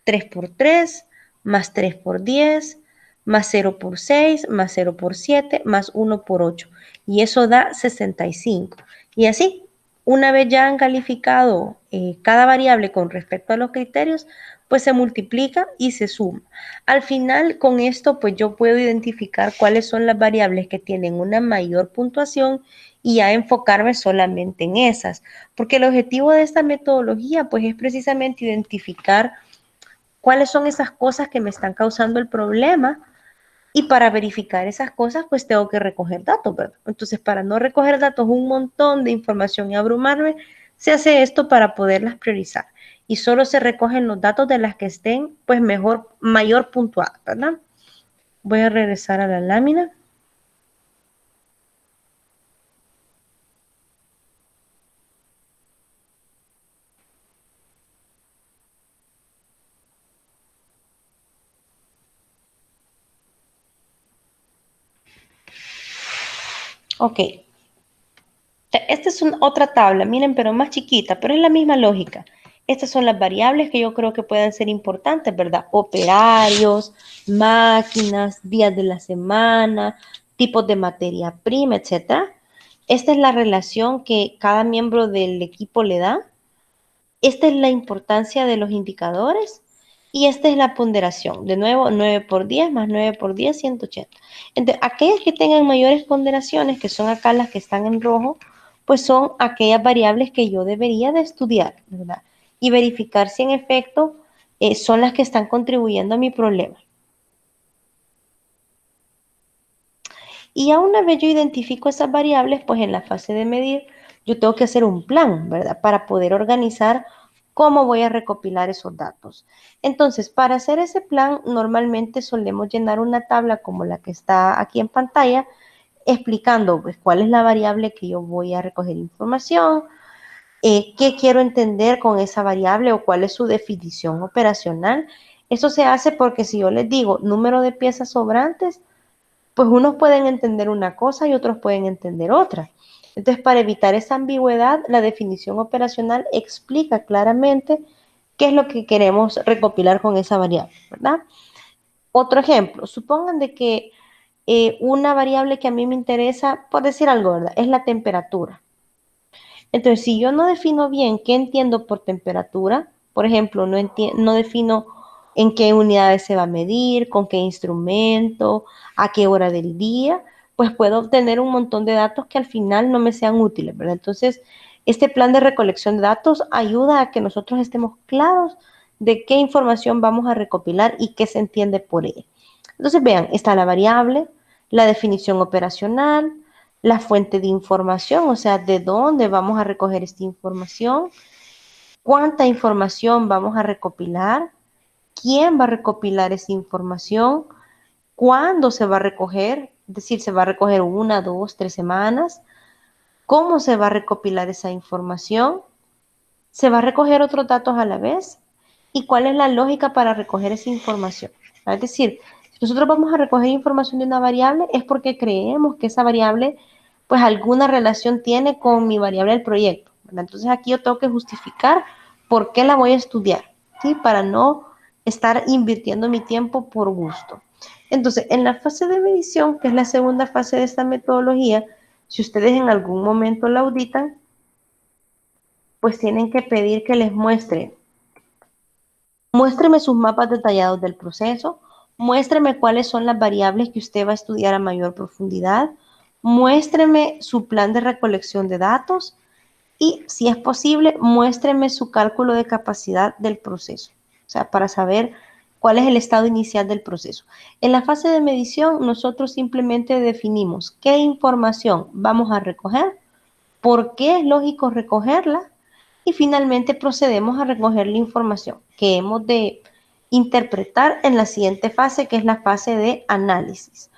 3 por 3 más 3 por 10 más 0 por 6 más 0 por 7 más 1 por 8 y eso da 65. Y así, una vez ya han calificado cada variable con respecto a los criterios, pues se multiplica y se suma. Al final, con esto, pues yo puedo identificar cuáles son las variables que tienen una mayor puntuación y ya enfocarme solamente en esas. Porque el objetivo de esta metodología, pues es precisamente identificar cuáles son esas cosas que me están causando el problema y para verificar esas cosas, pues tengo que recoger datos, ¿verdad? Entonces, para no recoger datos, un montón de información y abrumarme, se hace esto para poderlas priorizar. Y solo se recogen los datos de las que estén, pues mejor, mayor puntuadas, ¿verdad? Voy a regresar a la lámina. Ok. Esta es otra tabla, miren, pero más chiquita, pero es la misma lógica. Estas son las variables que yo creo que pueden ser importantes, ¿verdad? Operarios, máquinas, días de la semana, tipos de materia prima, etcétera. Esta es la relación que cada miembro del equipo le da. Esta es la importancia de los indicadores y esta es la ponderación. De nuevo, 9 por 10 más 9 por 10, 180. Entonces, aquellas que tengan mayores ponderaciones, que son acá las que están en rojo, pues son aquellas variables que yo debería de estudiar, ¿verdad? Y verificar si en efecto son las que están contribuyendo a mi problema. Y a una vez yo identifico esas variables, pues en la fase de medir, yo tengo que hacer un plan, ¿verdad? Para poder organizar cómo voy a recopilar esos datos. Entonces, para hacer ese plan, normalmente solemos llenar una tabla como la que está aquí en pantalla, explicando pues cuál es la variable que yo voy a recoger información, qué quiero entender con esa variable o cuál es su definición operacional. Eso se hace porque si yo les digo número de piezas sobrantes, pues unos pueden entender una cosa y otros pueden entender otra. Entonces, para evitar esa ambigüedad, la definición operacional explica claramente qué es lo que queremos recopilar con esa variable, ¿verdad? Otro ejemplo, supongan de que una variable que a mí me interesa, por decir algo, ¿verdad? Es la temperatura. Entonces, si yo no defino bien qué entiendo por temperatura, por ejemplo, no defino en qué unidades se va a medir, con qué instrumento, a qué hora del día, pues puedo obtener un montón de datos que al final no me sean útiles, ¿verdad? Entonces, este plan de recolección de datos ayuda a que nosotros estemos claros de qué información vamos a recopilar y qué se entiende por ella. Entonces, vean, está la variable, la definición operacional, la fuente de información, o sea, de dónde vamos a recoger esta información, cuánta información vamos a recopilar, quién va a recopilar esa información, cuándo se va a recoger, es decir, se va a recoger 1, 2, 3 semanas, cómo se va a recopilar esa información, se va a recoger otros datos a la vez y cuál es la lógica para recoger esa información. Es decir, si nosotros vamos a recoger información de una variable es porque creemos que esa variable pues alguna relación tiene con mi variable del proyecto, ¿verdad? Entonces aquí yo tengo que justificar por qué la voy a estudiar, ¿sí? Para no estar invirtiendo mi tiempo por gusto. Entonces, en la fase de medición, que es la segunda fase de esta metodología, si ustedes en algún momento la auditan, pues tienen que pedir que les muéstreme sus mapas detallados del proceso, muéstreme cuáles son las variables que usted va a estudiar a mayor profundidad, muéstreme su plan de recolección de datos y, si es posible, muéstreme su cálculo de capacidad del proceso, o sea, para saber cuál es el estado inicial del proceso. En la fase de medición, nosotros simplemente definimos qué información vamos a recoger, por qué es lógico recogerla y finalmente procedemos a recoger la información que hemos de interpretar en la siguiente fase, que es la fase de análisis.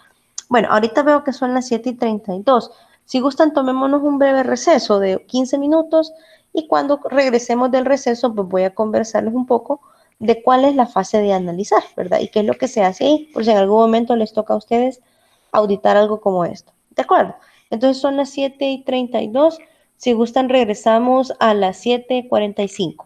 Bueno, ahorita veo que son las 7:32. Si gustan, tomémonos un breve receso de 15 minutos y cuando regresemos del receso, pues voy a conversarles un poco de cuál es la fase de analizar, ¿verdad? Y qué es lo que se hace ahí, por si en algún momento les toca a ustedes auditar algo como esto. ¿De acuerdo? Entonces son las 7:32. Si gustan, regresamos a las 7:45.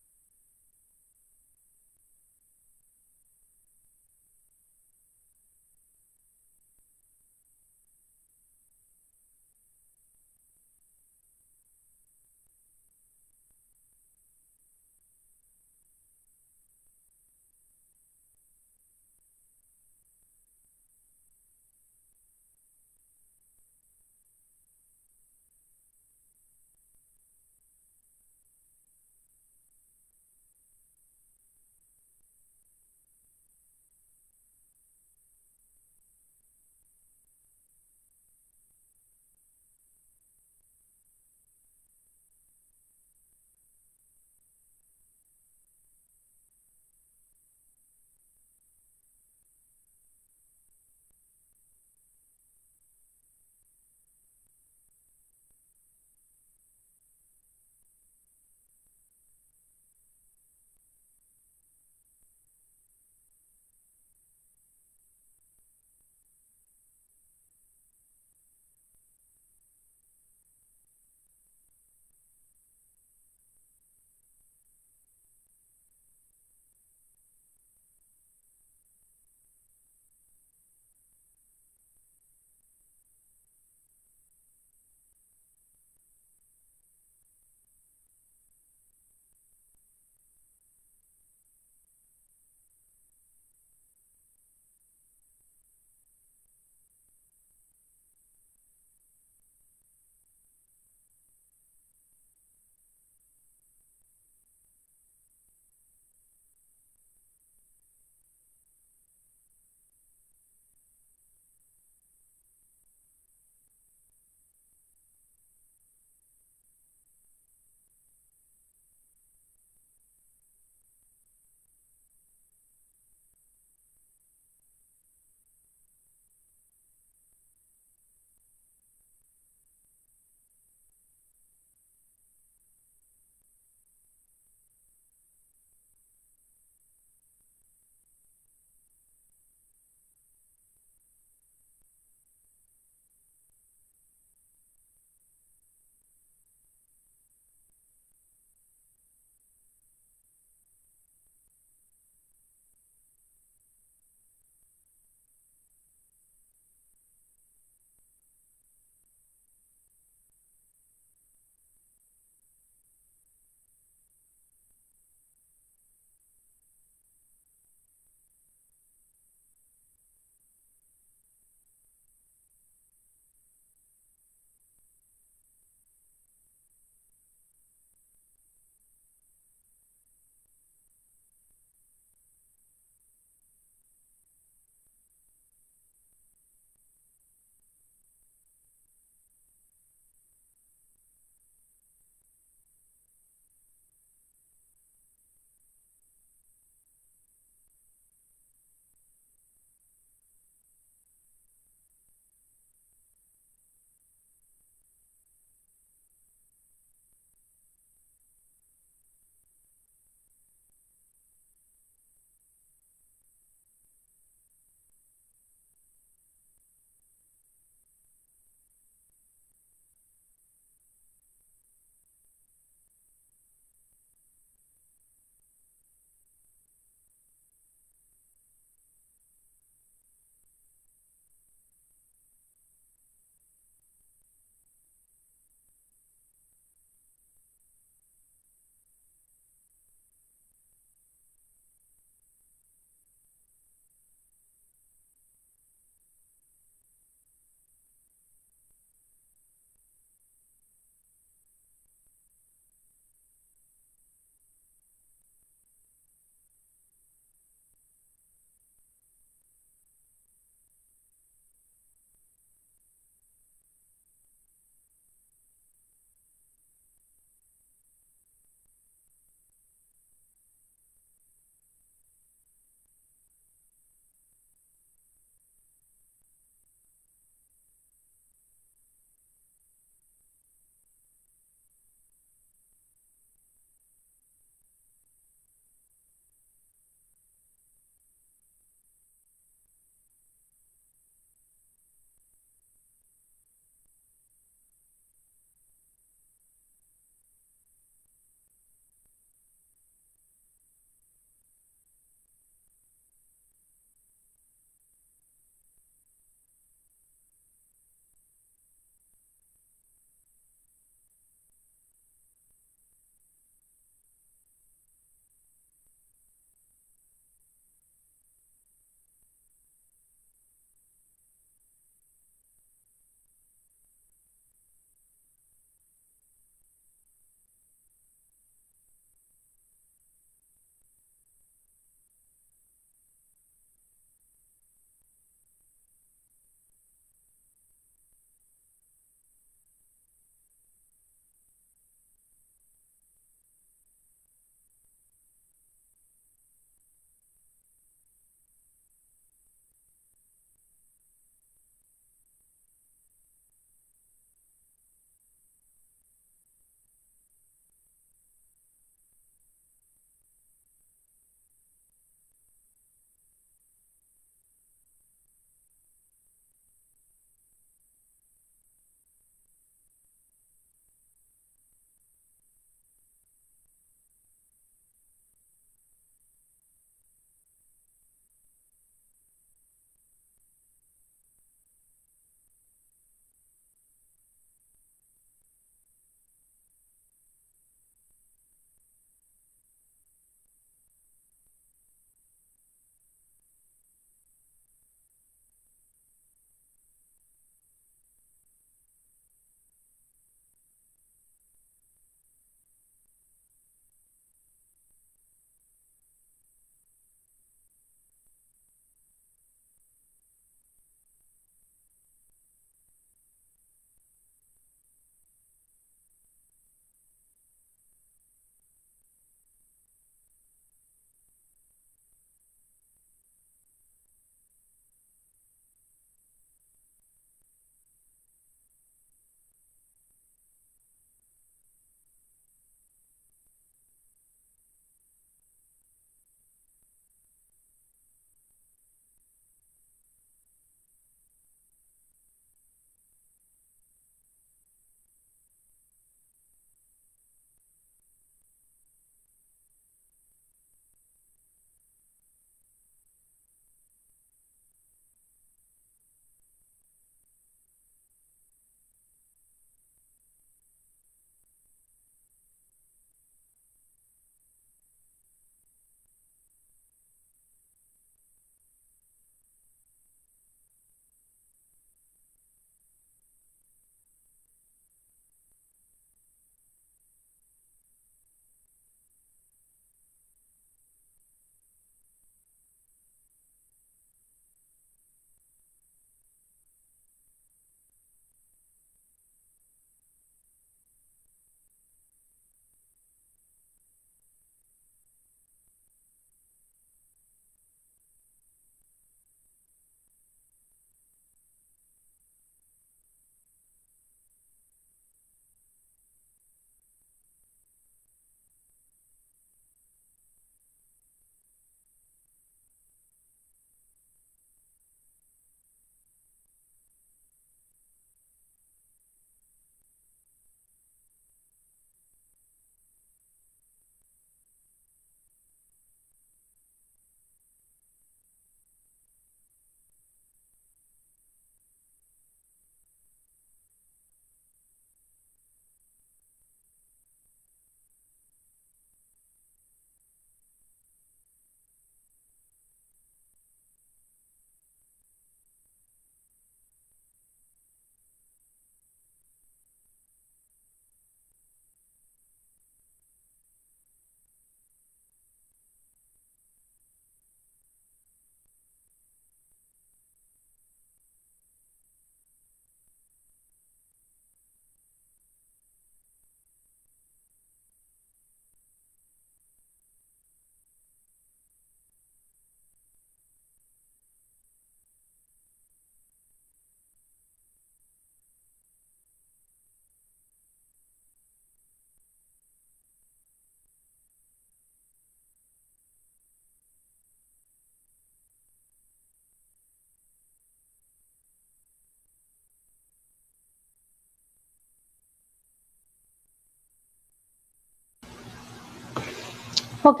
Ok,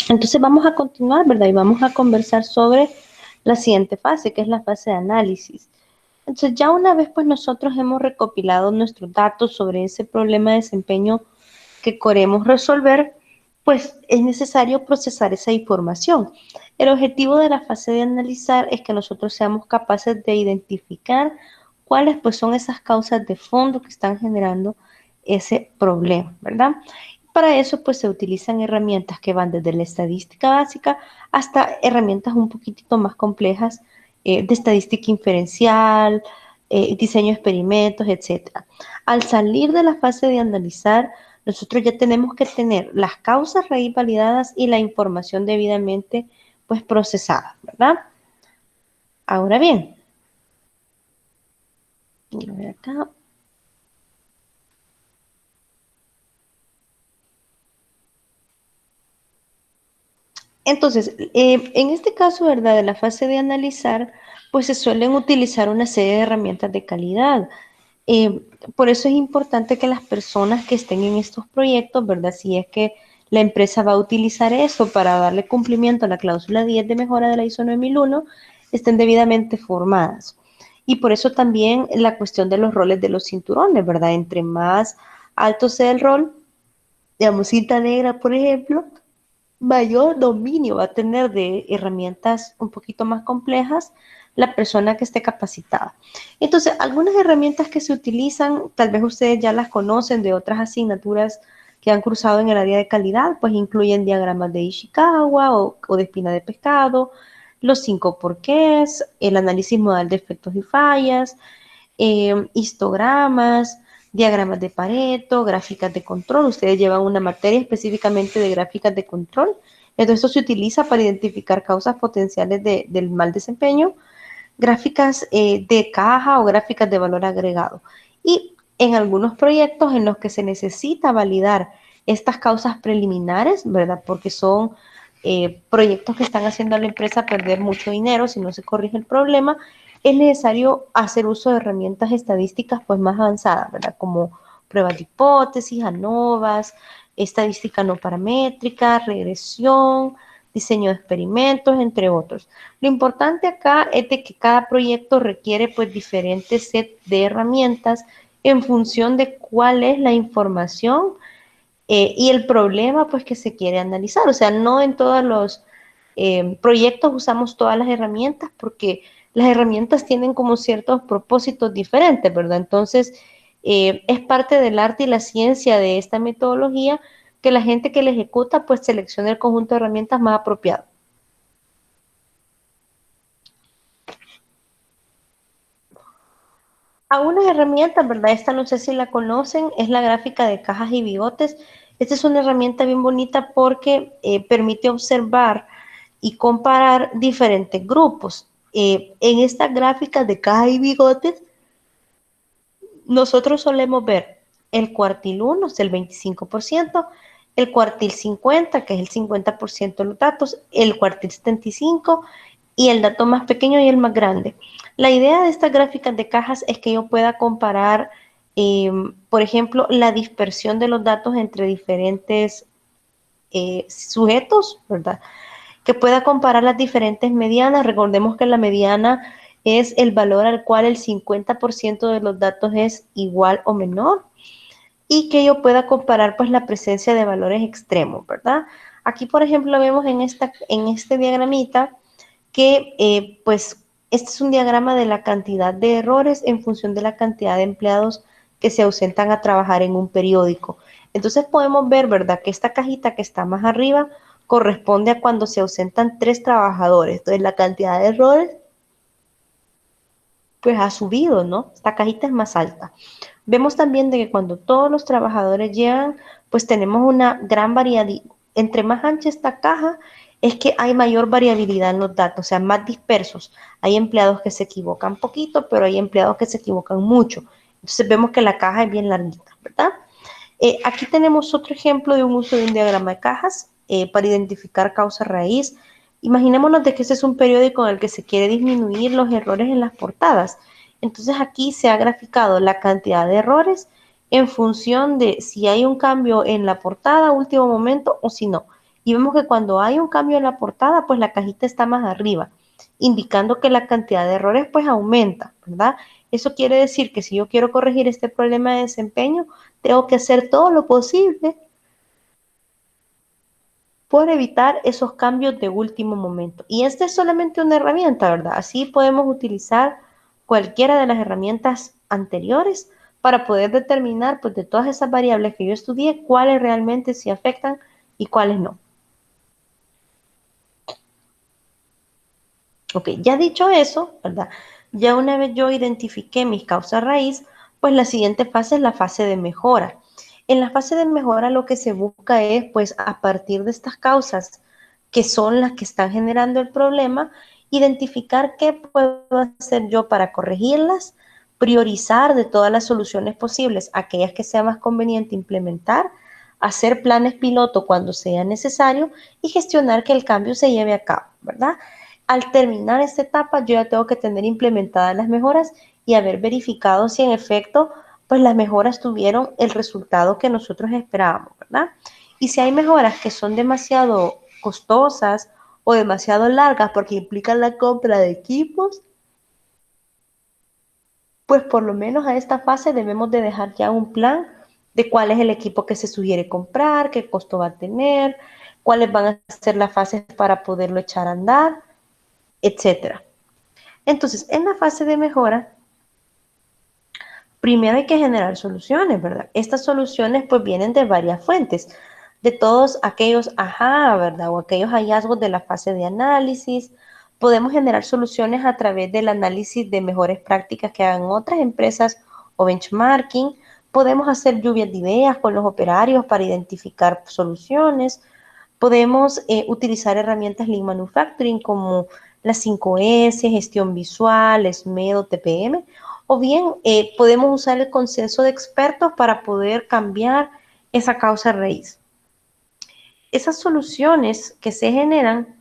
entonces vamos a continuar, ¿verdad? Y vamos a conversar sobre la siguiente fase, que es la fase de análisis. Entonces ya una vez pues nosotros hemos recopilado nuestros datos sobre ese problema de desempeño que queremos resolver, pues es necesario procesar esa información. El objetivo de la fase de analizar es que nosotros seamos capaces de identificar cuáles pues son esas causas de fondo que están generando ese problema, ¿verdad? Para eso pues se utilizan herramientas que van desde la estadística básica hasta herramientas un poquitito más complejas de estadística inferencial, diseño de experimentos, etcétera. Al salir de la fase de analizar, nosotros ya tenemos que tener las causas raíz validadas y la información debidamente pues procesada, ¿verdad? Ahora bien, voy a ver acá. Entonces, en este caso, ¿verdad? De la fase de analizar, pues se suelen utilizar una serie de herramientas de calidad. Eh, por eso es importante que las personas que estén en estos proyectos, ¿verdad? Si es que la empresa va a utilizar eso para darle cumplimiento a la cláusula 10 de mejora de la ISO 9001, estén debidamente formadas. Y por eso también la cuestión de los roles de los cinturones, ¿verdad? Entre más alto sea el rol, digamos, cinta negra, por ejemplo, mayor dominio va a tener de herramientas un poquito más complejas la persona que esté capacitada. Entonces, algunas herramientas que se utilizan, tal vez ustedes ya las conocen de otras asignaturas que han cruzado en el área de calidad, pues incluyen diagramas de Ishikawa o de espina de pescado, los 5 porqués, el análisis modal de efectos y fallas, histogramas, diagramas de Pareto, gráficas de control. Ustedes llevan una materia específicamente de gráficas de control. Entonces, esto se utiliza para identificar causas potenciales del mal desempeño, gráficas de caja o gráficas de valor agregado. Y en algunos proyectos en los que se necesita validar estas causas preliminares, ¿verdad? Porque son proyectos que están haciendo a la empresa perder mucho dinero si no se corrige el problema, es necesario hacer uso de herramientas estadísticas pues más avanzadas, ¿verdad? Como pruebas de hipótesis, ANOVAs, estadística no paramétrica, regresión, diseño de experimentos, entre otros. Lo importante acá es de que cada proyecto requiere pues diferentes set de herramientas en función de cuál es la información y el problema pues que se quiere analizar. O sea, no en todos los proyectos usamos todas las herramientas porque las herramientas tienen como ciertos propósitos diferentes, ¿verdad? Entonces, es parte del arte y la ciencia de esta metodología que la gente que la ejecuta pues seleccione el conjunto de herramientas más apropiado. Algunas herramientas, ¿verdad? Esta no sé si la conocen, es la gráfica de cajas y bigotes. Esta es una herramienta bien bonita porque permite observar y comparar diferentes grupos. En estas gráficas de cajas y bigotes, nosotros solemos ver el cuartil 1, es el 25%, el cuartil 50, que es el 50% de los datos, el cuartil 75 y el dato más pequeño y el más grande. La idea de estas gráficas de cajas es que yo pueda comparar, por ejemplo, la dispersión de los datos entre diferentes sujetos, ¿verdad? Que pueda comparar las diferentes medianas. Recordemos que la mediana es el valor al cual el 50% de los datos es igual o menor y que yo pueda comparar pues la presencia de valores extremos, ¿verdad? Aquí, por ejemplo, vemos en este diagramita que pues este es un diagrama de la cantidad de errores en función de la cantidad de empleados que se ausentan a trabajar en un periódico. Entonces podemos ver, ¿verdad? Que esta cajita que está más arriba corresponde a cuando se ausentan 3 trabajadores. Entonces la cantidad de errores pues ha subido, ¿no? Esta cajita es más alta. Vemos también de que cuando todos los trabajadores llegan, pues tenemos una gran variabilidad. Entre más ancha esta caja, es que hay mayor variabilidad en los datos, o sea, más dispersos. Hay empleados que se equivocan poquito, pero hay empleados que se equivocan mucho. Entonces vemos que la caja es bien larguita, ¿verdad? Aquí tenemos otro ejemplo de un uso de un diagrama de cajas para identificar causa raíz. Imaginémonos de que este es un periódico en el que se quiere disminuir los errores en las portadas. Entonces aquí se ha graficado la cantidad de errores en función de si hay un cambio en la portada a último momento o si no. Y vemos que cuando hay un cambio en la portada, pues la cajita está más arriba, indicando que la cantidad de errores pues aumenta, ¿verdad? Eso quiere decir que si yo quiero corregir este problema de desempeño, tengo que hacer todo lo posible por evitar esos cambios de último momento. Y esta es solamente una herramienta, ¿verdad? Así podemos utilizar cualquiera de las herramientas anteriores para poder determinar, pues, de todas esas variables que yo estudié, cuáles realmente sí afectan y cuáles no. Ok, ya dicho eso, ¿verdad? Ya una vez yo identifiqué mis causas raíz, pues la siguiente fase es la fase de mejora. En la fase de mejora lo que se busca es, pues, a partir de estas causas que son las que están generando el problema, identificar qué puedo hacer yo para corregirlas, priorizar de todas las soluciones posibles aquellas que sea más conveniente implementar, hacer planes piloto cuando sea necesario y gestionar que el cambio se lleve a cabo, ¿verdad? Al terminar esta etapa, yo ya tengo que tener implementadas las mejoras y haber verificado si en efecto, pues las mejoras tuvieron el resultado que nosotros esperábamos, ¿verdad? Y si hay mejoras que son demasiado costosas o demasiado largas porque implican la compra de equipos, pues por lo menos a esta fase debemos de dejar ya un plan de cuál es el equipo que se sugiere comprar, qué costo va a tener, cuáles van a ser las fases para poderlo echar a andar, etcétera. Entonces, en la fase de mejora, primero hay que generar soluciones, ¿verdad? Estas soluciones pues vienen de varias fuentes, de todos aquellos ¿verdad? O aquellos hallazgos de la fase de análisis. Podemos generar soluciones a través del análisis de mejores prácticas que hagan otras empresas o benchmarking. Podemos hacer lluvias de ideas con los operarios para identificar soluciones. Podemos utilizar herramientas Lean Manufacturing como las 5S, gestión visual, SMED, TPM, o bien podemos usar el consenso de expertos para poder cambiar esa causa raíz. Esas soluciones que se generan,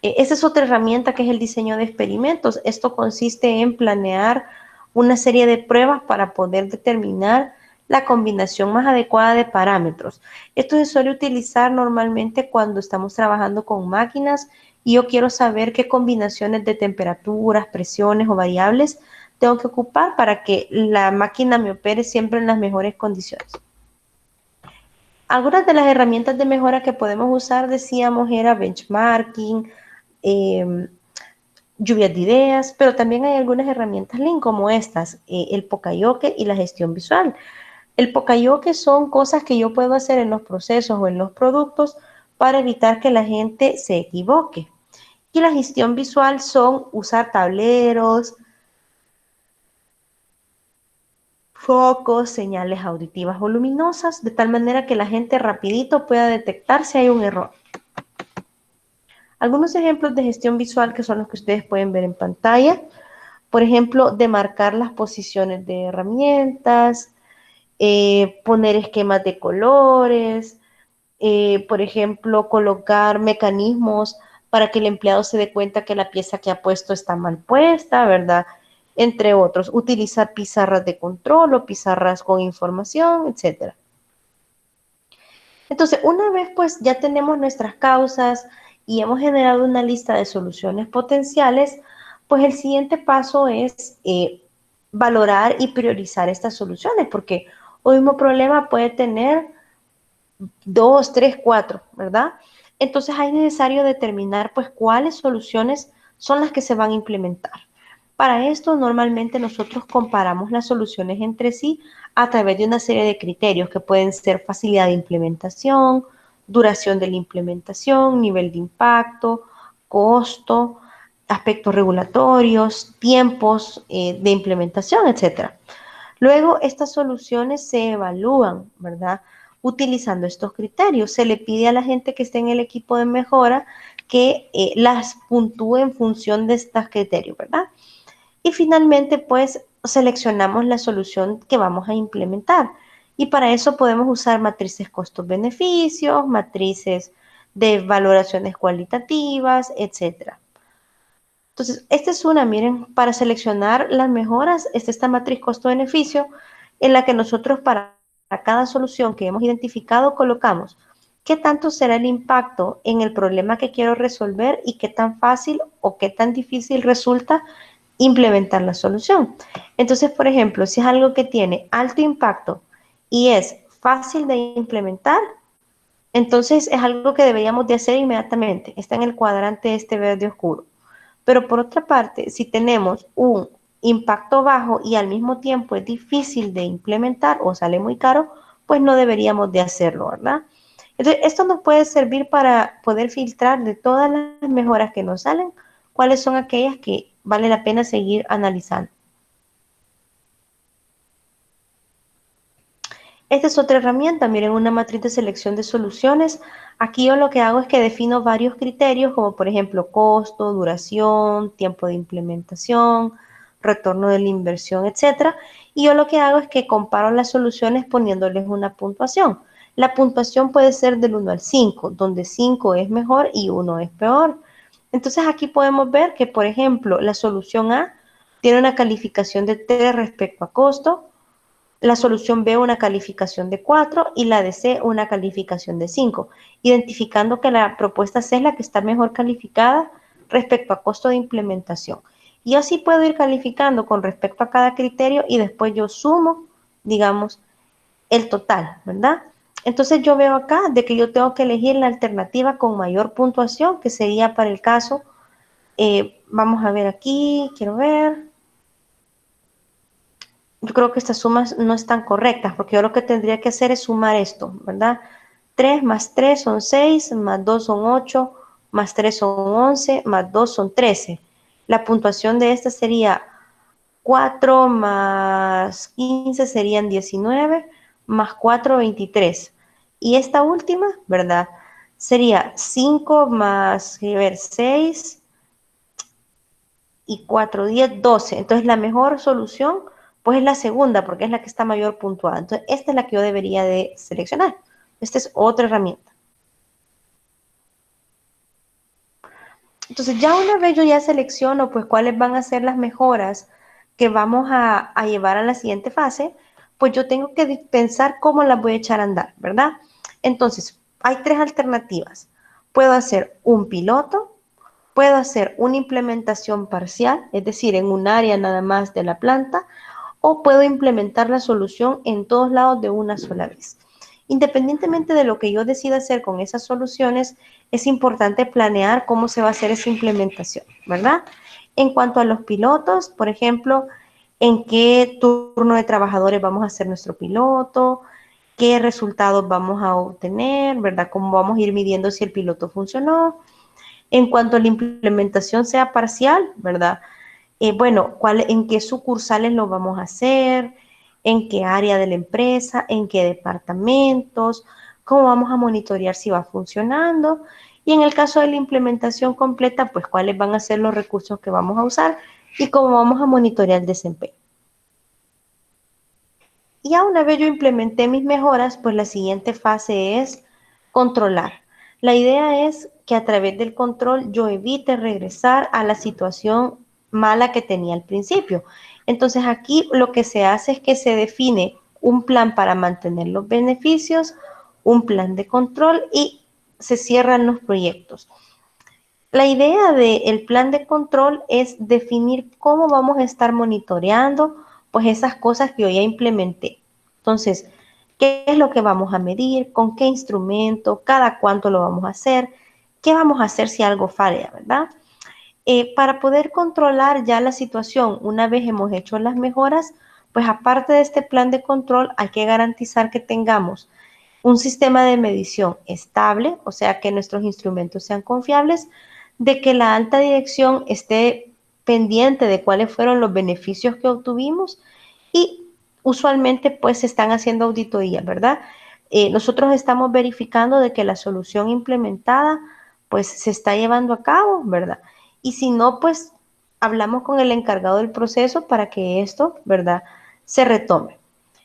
esa es otra herramienta que es el diseño de experimentos. Esto consiste en planear una serie de pruebas para poder determinar la combinación más adecuada de parámetros. Esto se suele utilizar normalmente cuando estamos trabajando con máquinas y yo quiero saber qué combinaciones de temperaturas, presiones o variables tengo que ocupar para que la máquina me opere siempre en las mejores condiciones. Algunas de las herramientas de mejora que podemos usar, decíamos, era benchmarking, lluvias de ideas, pero también hay algunas herramientas Lean como estas, el Poka-Yoke y la gestión visual. El Poka-Yoke son cosas que yo puedo hacer en los procesos o en los productos para evitar que la gente se equivoque. Y la gestión visual son usar tableros, focos, señales auditivas o luminosas, de tal manera que la gente rapidito pueda detectar si hay un error. Algunos ejemplos de gestión visual que son los que ustedes pueden ver en pantalla. Por ejemplo, demarcar las posiciones de herramientas, poner esquemas de colores, por ejemplo, colocar mecanismos para que el empleado se dé cuenta que la pieza que ha puesto está mal puesta, ¿verdad? Entre otros, utilizar pizarras de control o pizarras con información, etcétera. Entonces, una vez pues ya tenemos nuestras causas y hemos generado una lista de soluciones potenciales, pues el siguiente paso es valorar y priorizar estas soluciones, porque un mismo problema puede tener 2, 3, 4, ¿verdad? Entonces es necesario determinar pues cuáles soluciones son las que se van a implementar. Para esto normalmente nosotros comparamos las soluciones entre sí a través de una serie de criterios que pueden ser facilidad de implementación, duración de la implementación, nivel de impacto, costo, aspectos regulatorios, tiempos de implementación, etc. Luego estas soluciones se evalúan, ¿verdad? Utilizando estos criterios. Se le pide a la gente que esté en el equipo de mejora que las puntúe en función de estos criterios, ¿verdad? Y finalmente, pues, seleccionamos la solución que vamos a implementar. Y para eso podemos usar matrices costos-beneficios, matrices de valoraciones cualitativas, etcétera. Entonces, esta es una, miren, para seleccionar las mejoras, esta matriz costo-beneficio en la que nosotros para cada solución que hemos identificado colocamos qué tanto será el impacto en el problema que quiero resolver y qué tan fácil o qué tan difícil resulta implementar la solución. Entonces, por ejemplo, si es algo que tiene alto impacto y es fácil de implementar, entonces es algo que deberíamos de hacer inmediatamente. Está en el cuadrante este verde oscuro. Pero por otra parte, si tenemos un impacto bajo y al mismo tiempo es difícil de implementar o sale muy caro, pues no deberíamos de hacerlo, ¿verdad? Entonces, esto nos puede servir para poder filtrar de todas las mejoras que nos salen, cuáles son aquellas que vale la pena seguir analizando. Esta es otra herramienta, miren, una matriz de selección de soluciones. Aquí yo lo que hago es que defino varios criterios, como por ejemplo costo, duración, tiempo de implementación, retorno de la inversión, etcétera. Y yo lo que hago es que comparo las soluciones poniéndoles una puntuación. La puntuación puede ser del 1 al 5, donde 5 es mejor y 1 es peor. Entonces aquí podemos ver que, por ejemplo, la solución A tiene una calificación de 3 respecto a costo, la solución B una calificación de 4 y la de C una calificación de 5, identificando que la propuesta C es la que está mejor calificada respecto a costo de implementación. Y así puedo ir calificando con respecto a cada criterio y después yo sumo, digamos, el total, ¿verdad? Entonces yo veo acá de que yo tengo que elegir la alternativa con mayor puntuación, que sería para el caso, vamos a ver aquí, quiero ver, yo creo que estas sumas no están correctas, porque yo lo que tendría que hacer es sumar esto, ¿verdad? 3 más 3 son 6, más 2 son 8, más 3 son 11, más 2 son 13. La puntuación de esta sería 4 más 15 serían 19, más 4, 23. Y esta última, ¿verdad? Sería 5 más, a ver, 6 y 4, 10, 12. Entonces la mejor solución pues es la segunda porque es la que está mayor puntuada. Entonces esta es la que yo debería de seleccionar. Esta es otra herramienta. Entonces ya una vez yo ya selecciono pues cuáles van a ser las mejoras que vamos a llevar a la siguiente fase, pues yo tengo que pensar cómo las voy a echar a andar, ¿verdad? Entonces hay tres alternativas. Puedo hacer un piloto, puedo hacer una implementación parcial, es decir, en un área nada más de la planta, o puedo implementar la solución en todos lados de una sola vez. Independientemente de lo que yo decida hacer con esas soluciones, es importante planear cómo se va a hacer esa implementación, ¿verdad? En cuanto a los pilotos, por ejemplo, en qué turno de trabajadores vamos a hacer nuestro piloto, qué resultados vamos a obtener, ¿verdad? Cómo vamos a ir midiendo si el piloto funcionó. En cuanto a la implementación sea parcial, ¿verdad? Bueno, en qué sucursales lo vamos a hacer, en qué área de la empresa, en qué departamentos, cómo vamos a monitorear si va funcionando. Y en el caso de la implementación completa, pues cuáles van a ser los recursos que vamos a usar y cómo vamos a monitorear el desempeño. Y ya una vez yo implementé mis mejoras, pues la siguiente fase es controlar. La idea es que a través del control yo evite regresar a la situación mala que tenía al principio. Entonces aquí lo que se hace es que se define un plan para mantener los beneficios, un plan de control y se cierran los proyectos. La idea del plan de control es definir cómo vamos a estar monitoreando pues esas cosas que yo ya implementé. Entonces, ¿qué es lo que vamos a medir? ¿Con qué instrumento? ¿Cada cuánto lo vamos a hacer? ¿Qué vamos a hacer si algo falla, verdad? Para poder controlar ya la situación, una vez hemos hecho las mejoras, pues aparte de este plan de control, hay que garantizar que tengamos un sistema de medición estable, o sea, que nuestros instrumentos sean confiables, de que la alta dirección esté pendiente de cuáles fueron los beneficios que obtuvimos y usualmente pues se están haciendo auditorías, ¿verdad? Nosotros estamos verificando de que la solución implementada pues se está llevando a cabo, ¿verdad? Y si no, pues hablamos con el encargado del proceso para que esto, ¿verdad?, se retome.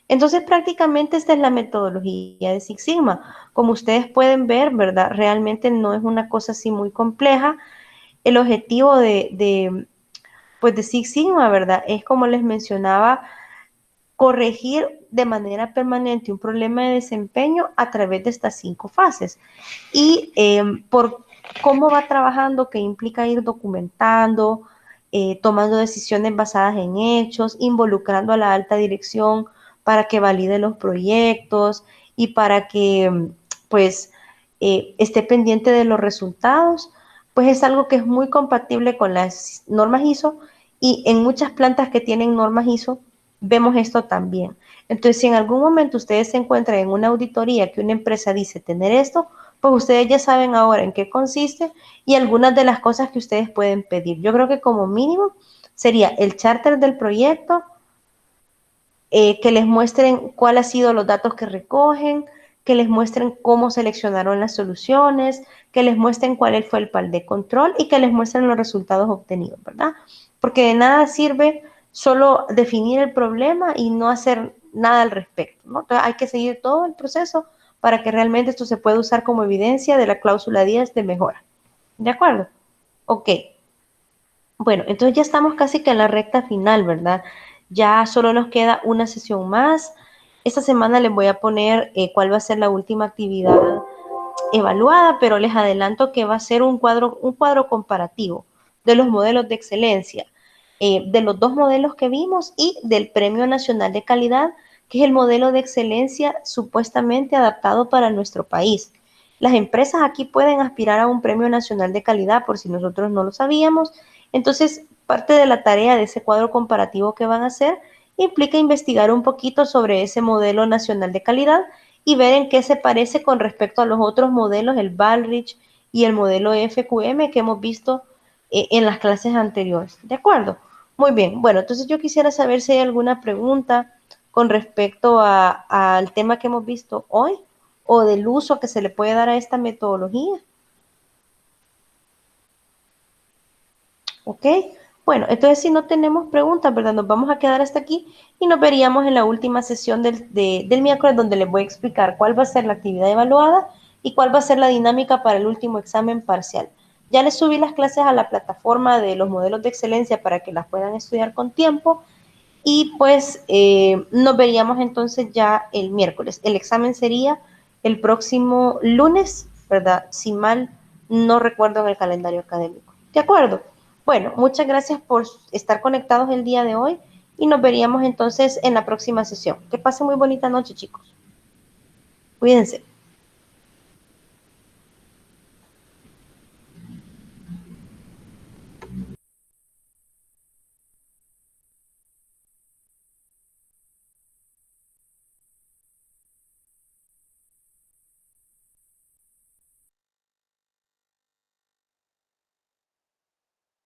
Entonces, prácticamente esta es la metodología de Six Sigma. Como ustedes pueden ver, ¿verdad? Realmente no es una cosa así muy compleja. El objetivo pues de Six Sigma, ¿verdad? Es como les mencionaba, corregir de manera permanente un problema de desempeño a través de estas 5 fases. Y por cómo va trabajando, que implica ir documentando, tomando decisiones basadas en hechos, involucrando a la alta dirección para que valide los proyectos y para que pues esté pendiente de los resultados, pues es algo que es muy compatible con las normas ISO, y en muchas plantas que tienen normas ISO vemos esto también. Entonces, si en algún momento ustedes se encuentran en una auditoría que una empresa dice tener esto, pues ustedes ya saben ahora en qué consiste y algunas de las cosas que ustedes pueden pedir. Yo creo que como mínimo sería el charter del proyecto, que les muestren cuál ha sido los datos que recogen, que les muestren cómo seleccionaron las soluciones, que les muestren cuál fue el PAL de control y que les muestren los resultados obtenidos, ¿verdad? Porque de nada sirve solo definir el problema y no hacer nada al respecto, ¿no? Entonces hay que seguir todo el proceso para que realmente esto se pueda usar como evidencia de la cláusula 10 de mejora. ¿De acuerdo? Ok. Bueno, entonces ya estamos casi que en la recta final, ¿verdad? Ya solo nos queda una sesión más. Esta semana les voy a poner cuál va a ser la última actividad evaluada, pero les adelanto que va a ser un cuadro comparativo de los modelos de excelencia, de los 2 modelos que vimos y del Premio Nacional de Calidad, que es el modelo de excelencia supuestamente adaptado para nuestro país. Las empresas aquí pueden aspirar a un Premio Nacional de Calidad, por si nosotros no lo sabíamos. Entonces, parte de la tarea de ese cuadro comparativo que van a hacer implica investigar un poquito sobre ese modelo nacional de calidad y ver en qué se parece con respecto a los otros modelos, el Balrich y el modelo FQM que hemos visto en las clases anteriores. ¿De acuerdo? Muy bien. Bueno, entonces yo quisiera saber si hay alguna pregunta con respecto al tema que hemos visto hoy o del uso que se le puede dar a esta metodología. ¿Ok? Bueno, entonces si no tenemos preguntas, ¿verdad? Nos vamos a quedar hasta aquí y nos veríamos en la última sesión del miércoles, donde les voy a explicar cuál va a ser la actividad evaluada y cuál va a ser la dinámica para el último examen parcial. Ya les subí las clases a la plataforma de los modelos de excelencia para que las puedan estudiar con tiempo y pues nos veríamos entonces ya el miércoles. El examen sería el próximo lunes, ¿verdad? Si mal no recuerdo en el calendario académico. ¿De acuerdo? Bueno, muchas gracias por estar conectados el día de hoy y nos veríamos entonces en la próxima sesión. Que pasen muy bonita noche, chicos. Cuídense.